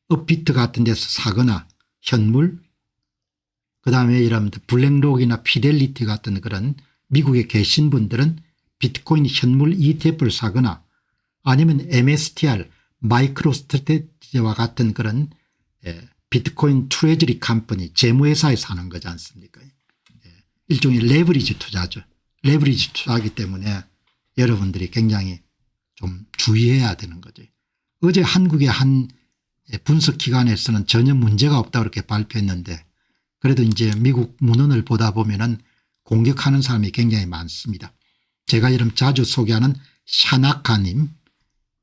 업비트 같은 데서 사거나 현물 그다음에 이런 블랙록이나 피델리티 같은 그런 미국에 계신 분들은 비트코인 현물 ETF를 사거나 아니면 MSTR 마이크로스트래티지와 같은 그런 비트코인 트레저리 컴퍼니 재무회사에 사는 거지 않습니까? 일종의 레버리지 투자죠. 레버리지 투자하기 때문에 여러분들이 굉장히 좀 주의해야 되는 거죠. 어제 한국의 한 분석기관에서는 전혀 문제가 없다고 그렇게 발표했는데 그래도 이제 미국 문헌을 보다 보면은 공격하는 사람이 굉장히 많습니다. 제가 이름 자주 소개하는 샤나카님,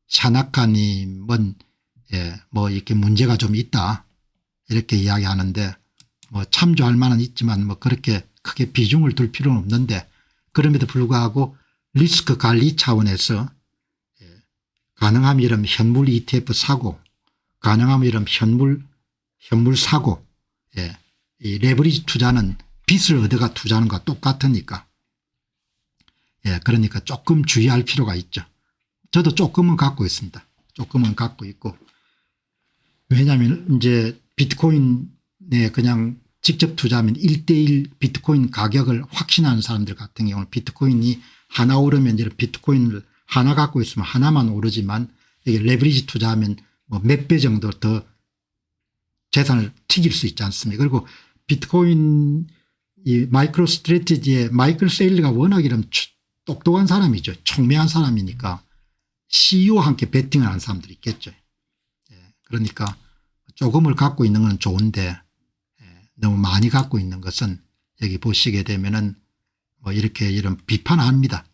샤나카님은 뭐 이렇게 문제가 좀 있다 이렇게 이야기하는데 뭐 참조할 만은 있지만 뭐 그렇게 크게 비중을 둘 필요는 없는데 그럼에도 불구하고 리스크 관리 차원에서 가능하면 이런 현물 ETF 사고 가능하면 이런 현물 사고 이 레버리지 투자는 빚을 얻어가 투자하는 것과 똑같으니까 그러니까 조금 주의할 필요가 있죠. 저도 조금은 갖고 있습니다. 조금은 갖고 있고 왜냐하면 이제 비트코인에 그냥 직접 투자하면 1:1 비트코인 가격을 확신하는 사람들 같은 경우는 비트코인이 하나 오르면 이런 비트코인을 하나 갖고 있으면 하나만 오르지만 이게 레버리지 투자하면 뭐 몇 배 정도 더 재산을 튀길 수 있지 않습니까? 그리고 비트코인 이 마이크로스트래티지의 마이클 세일러가 워낙 이런 똑똑한 사람이죠. 총명한 사람이니까 CEO와 함께 베팅을 하는 사람들이 있겠죠. 그러니까 조금을 갖고 있는 건 좋은데 너무 많이 갖고 있는 것은 여기 보시게 되면은 뭐 이렇게 이런 비판합니다.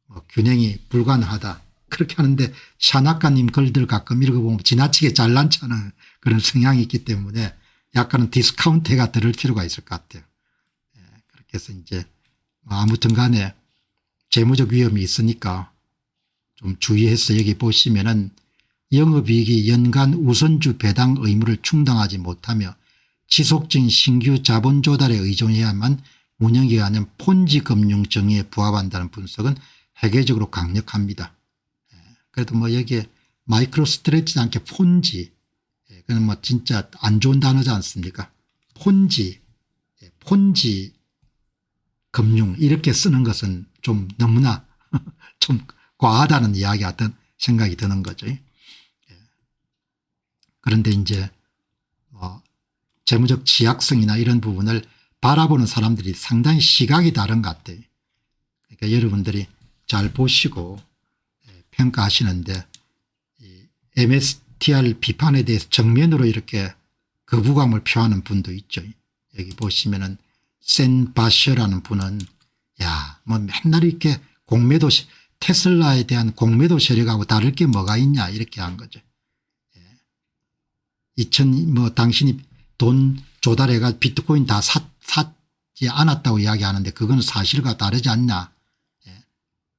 뭐 균형이 불가능하다. 그렇게 하는데 샤나카님 글들 가끔 읽어보면 지나치게 잘난 척하는 그런 성향이 있기 때문에 약간은 디스카운트가 들을 필요가 있을 것 같아요. 그렇게 해서 이제 아무튼 간에 재무적 위험이 있으니까 좀 주의해서 여기 보시면은 영업이익이 연간 우선주 배당 의무를 충당하지 못하며 지속적인 신규 자본 조달에 의존해야만 운영이 아닌 폰지 금융 정의에 부합한다는 분석은 회계적으로 강력합니다. 그래도 뭐 여기에 마이크로스트래티지 않게 폰지 그건 뭐 진짜 안 좋은 단어지 않습니까? 폰지 금융 이렇게 쓰는 것은 좀 너무나 좀 과하다는 이야기 같은 생각이 드는 거죠. 그런데 이제 뭐 재무적 취약성이나 이런 부분을 바라보는 사람들이 상당히 시각이 다른 것 같아요. 그러니까 여러분들이 잘 보시고 평가하시는데 MSTR 비판에 대해서 정면으로 이렇게 거부감을 표하는 분도 있죠. 여기 보시면은 센바셔라는 분은 야, 뭐 맨날 이렇게 공매도 테슬라에 대한 공매도 세력하고 다를 게 뭐가 있냐 이렇게 한 거죠. 뭐 당신이 돈 조달해가 비트코인 다 샀지 않았다고 이야기하는데 그건 사실과 다르지 않냐.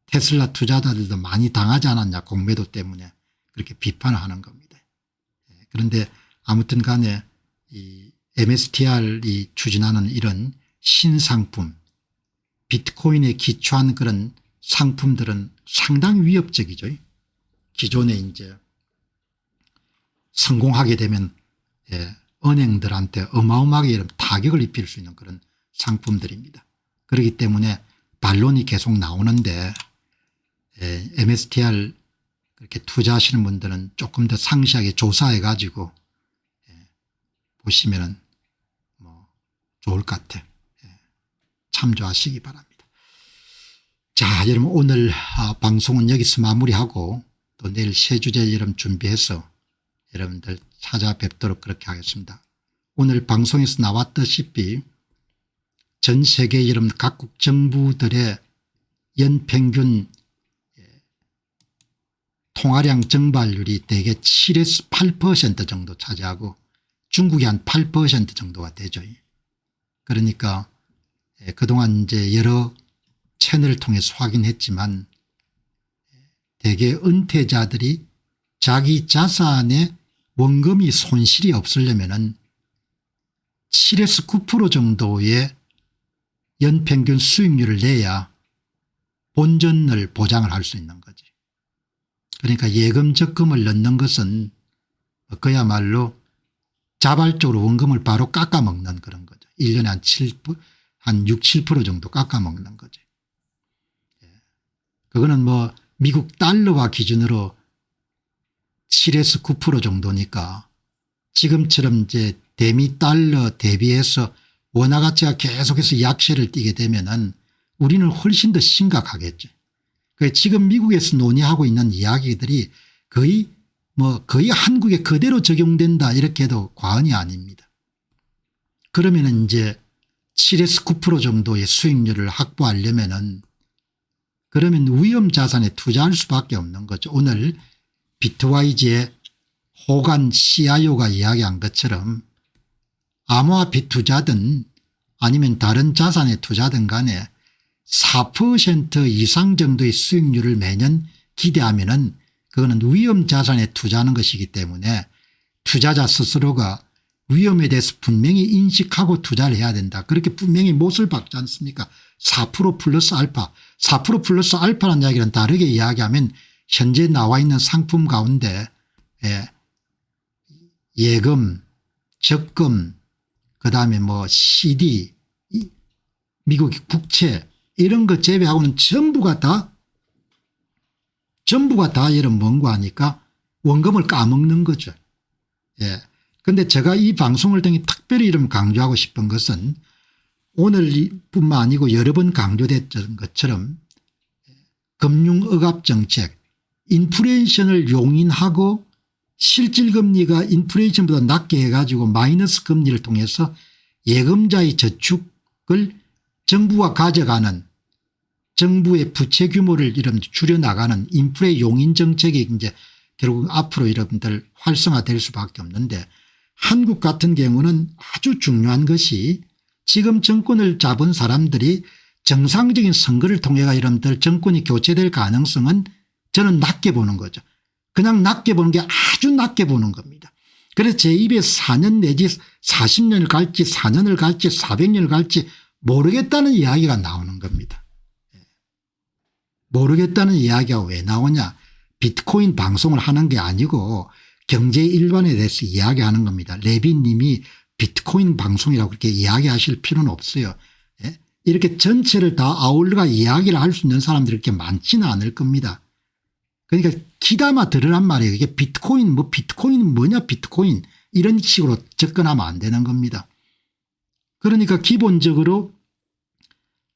테슬라 투자자들도 많이 당하지 않았냐 공매도 때문에 그렇게 비판을 하는 겁니다. 그런데 아무튼 간에 이 MSTR이 추진하는 이런 신상품 비트코인에 기초한 그런 상품들은 상당히 위협적이죠. 기존에 이제 성공하게 되면 은행들한테 어마어마하게 타격을 입힐 수 있는 그런 상품들입니다. 그렇기 때문에 반론이 계속 나오는데 MSTR 그렇게 투자하시는 분들은 조금 더 상세하게 조사해 가지고 보시면은 뭐 좋을 것 같아요. 참조하시기 바랍니다. 자, 여러분 오늘 방송은 여기서 마무리하고 또 내일 새 주제 여러분 준비해서 여러분들 찾아뵙도록 그렇게 하겠습니다. 오늘 방송에서 나왔다시피 전 세계 여러분 각국 정부들의 연평균 통화량 증발률이 대개 7에서 8% 정도 차지하고 중국이 한 8% 정도가 되죠. 그러니까 그동안 이제 여러 채널을 통해서 확인했지만 대개 은퇴자들이 자기 자산에 원금이 손실이 없으려면은 7에서 9% 정도의 연평균 수익률을 내야 본전을 보장을 할 수 있는 거지. 그러니까 예금 적금을 넣는 것은 그야말로 자발적으로 원금을 바로 깎아먹는 그런 거죠. 1년에 한 6, 7% 정도 깎아먹는 거죠. 그거는 뭐 미국 달러화 기준으로 7에서 9% 정도니까 지금처럼 이제 대미 달러 대비해서 원화 가치가 계속해서 약세를 띠게 되면은 우리는 훨씬 더 심각하겠죠. 지금 미국에서 논의하고 있는 이야기들이 거의 한국에 그대로 적용된다 이렇게 해도 과언이 아닙니다. 그러면은 이제 7에서 9% 정도의 수익률을 확보하려면은 그러면 위험 자산에 투자할 수밖에 없는 거죠. 오늘 비트와이즈의 호간 CIO가 이야기한 것처럼 암호화폐 투자든 아니면 다른 자산에 투자든 간에 4% 이상 정도의 수익률을 매년 기대하면은 그거는 위험 자산에 투자하는 것이기 때문에 투자자 스스로가 위험에 대해서 분명히 인식하고 투자를 해야 된다. 그렇게 분명히 못을 박지 않습니까? 4% 플러스 알파. 4% 플러스 알파라는 이야기는 다르게 이야기하면 현재 나와 있는 상품 가운데 예금, 적금, 그다음에 뭐 CD, 미국 국채 이런 거 제외하고는 전부가 다 이런 뭔가 하니까 원금을 까먹는 거죠. 그런데 제가 이 방송을 통해 특별히 이름 강조하고 싶은 것은 오늘뿐만 아니고 여러 번 강조됐던 것처럼 금융억압정책 인플레이션을 용인하고 실질금리가 인플레이션보다 낮게 해가지고 마이너스 금리를 통해서 예금자의 저축을 정부가 가져가는 정부의 부채 규모를 이런 줄여나가는 인플레 용인 정책이 이제 결국 앞으로 여러분들 활성화될 수밖에 없는데 한국 같은 경우는 아주 중요한 것이 지금 정권을 잡은 사람들이 정상적인 선거를 통해가 여러분들 정권이 교체될 가능성은 저는 낮게 보는 거죠. 그냥 낮게 보는 게 아주 낮게 보는 겁니다. 그래서 제 입에 4년 내지 40년을 갈지 4년을 갈지 400년을 갈지 모르겠다는 이야기가 나오는 겁니다. 모르겠다는 이야기가 왜 나오냐. 비트코인 방송을 하는 게 아니고 경제 일반에 대해서 이야기하는 겁니다. 레빈님이 비트코인 방송이라고 그렇게 이야기하실 필요는 없어요. 예? 이렇게 전체를 다 아울러가 이야기를 할 수 있는 사람들이 그렇게 많지는 않을 겁니다. 그러니까 귀담아 들으란 말이에요. 이게 비트코인 비트코인은 뭐냐 비트코인 이런 식으로 접근하면 안 되는 겁니다. 그러니까 기본적으로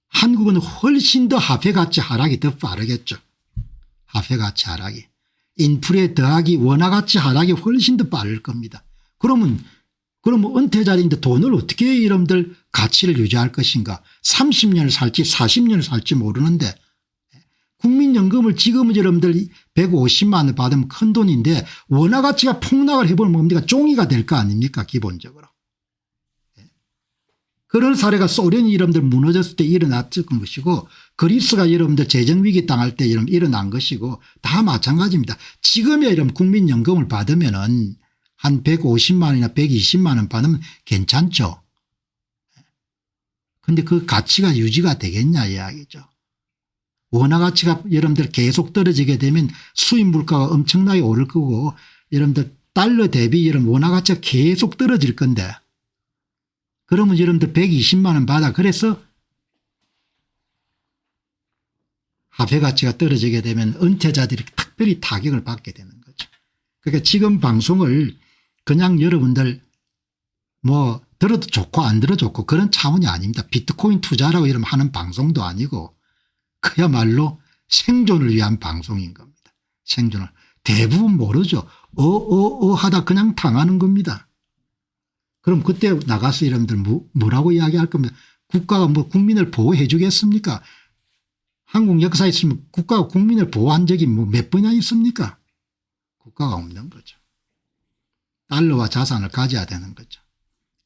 한국은 훨씬 더 화폐가치 하락이 더 빠르겠죠. 화폐가치 하락이. 인플레 더하기 원화가치 하락이 훨씬 더 빠를 겁니다. 그러면 은퇴자리인데 돈을 어떻게 여러분들 가치를 유지할 것인가. 30년을 살지 40년을 살지 모르는데 국민연금을 지금은 여러분들 150만 원을 받으면 큰 돈인데 원화가치가 폭락을 해버리면 뭡니까 종이가 될 거 아닙니까 기본적으로. 그런 사례가 소련이 여러분들 무너졌을 때 일어났던 것이고 그리스가 여러분들 재정위기 당할 때 일어난 것이고 다 마찬가지입니다. 지금의 여러분 국민연금을 받으면은 한 150만 원이나 120만 원 받으면 괜찮죠. 그런데 그 가치가 유지가 되겠냐 이야기죠. 원화가치가 여러분들 계속 떨어지게 되면 수입 물가가 엄청나게 오를 거고 여러분들 달러 대비 여러분 원화가치가 계속 떨어질 건데 그러면 여러분들 120만 원 받아 그래서 화폐가치가 떨어지게 되면 은퇴자들이 특별히 타격을 받게 되는 거죠. 그러니까 지금 방송을 그냥 여러분들 뭐 들어도 좋고 안 들어도 좋고 그런 차원이 아닙니다. 비트코인 투자라고 이러면 하는 방송도 아니고 그야말로 생존을 위한 방송인 겁니다. 생존을. 대부분 모르죠. 하다 그냥 당하는 겁니다. 그럼 그때 나가서 여러분들 뭐라고 이야기할 겁니다. 국가가 국민을 보호해 주겠습니까? 한국 역사에 있으면 국가가 국민을 보호한 적이 몇 번이나 있습니까? 국가가 없는 거죠. 달러와 자산을 가져야 되는 거죠.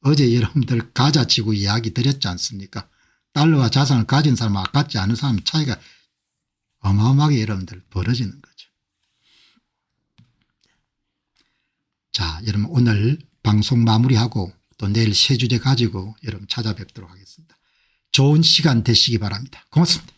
어제 여러분들 가자치고 이야기 드렸지 않습니까? 달러와 자산을 가진 사람과 갖지 않은 사람 차이가 어마어마하게 여러분들 벌어지는 거죠. 자, 여러분 오늘 방송 마무리하고 또 내일 새 주제 가지고 여러분 찾아뵙도록 하겠습니다. 좋은 시간 되시기 바랍니다. 고맙습니다.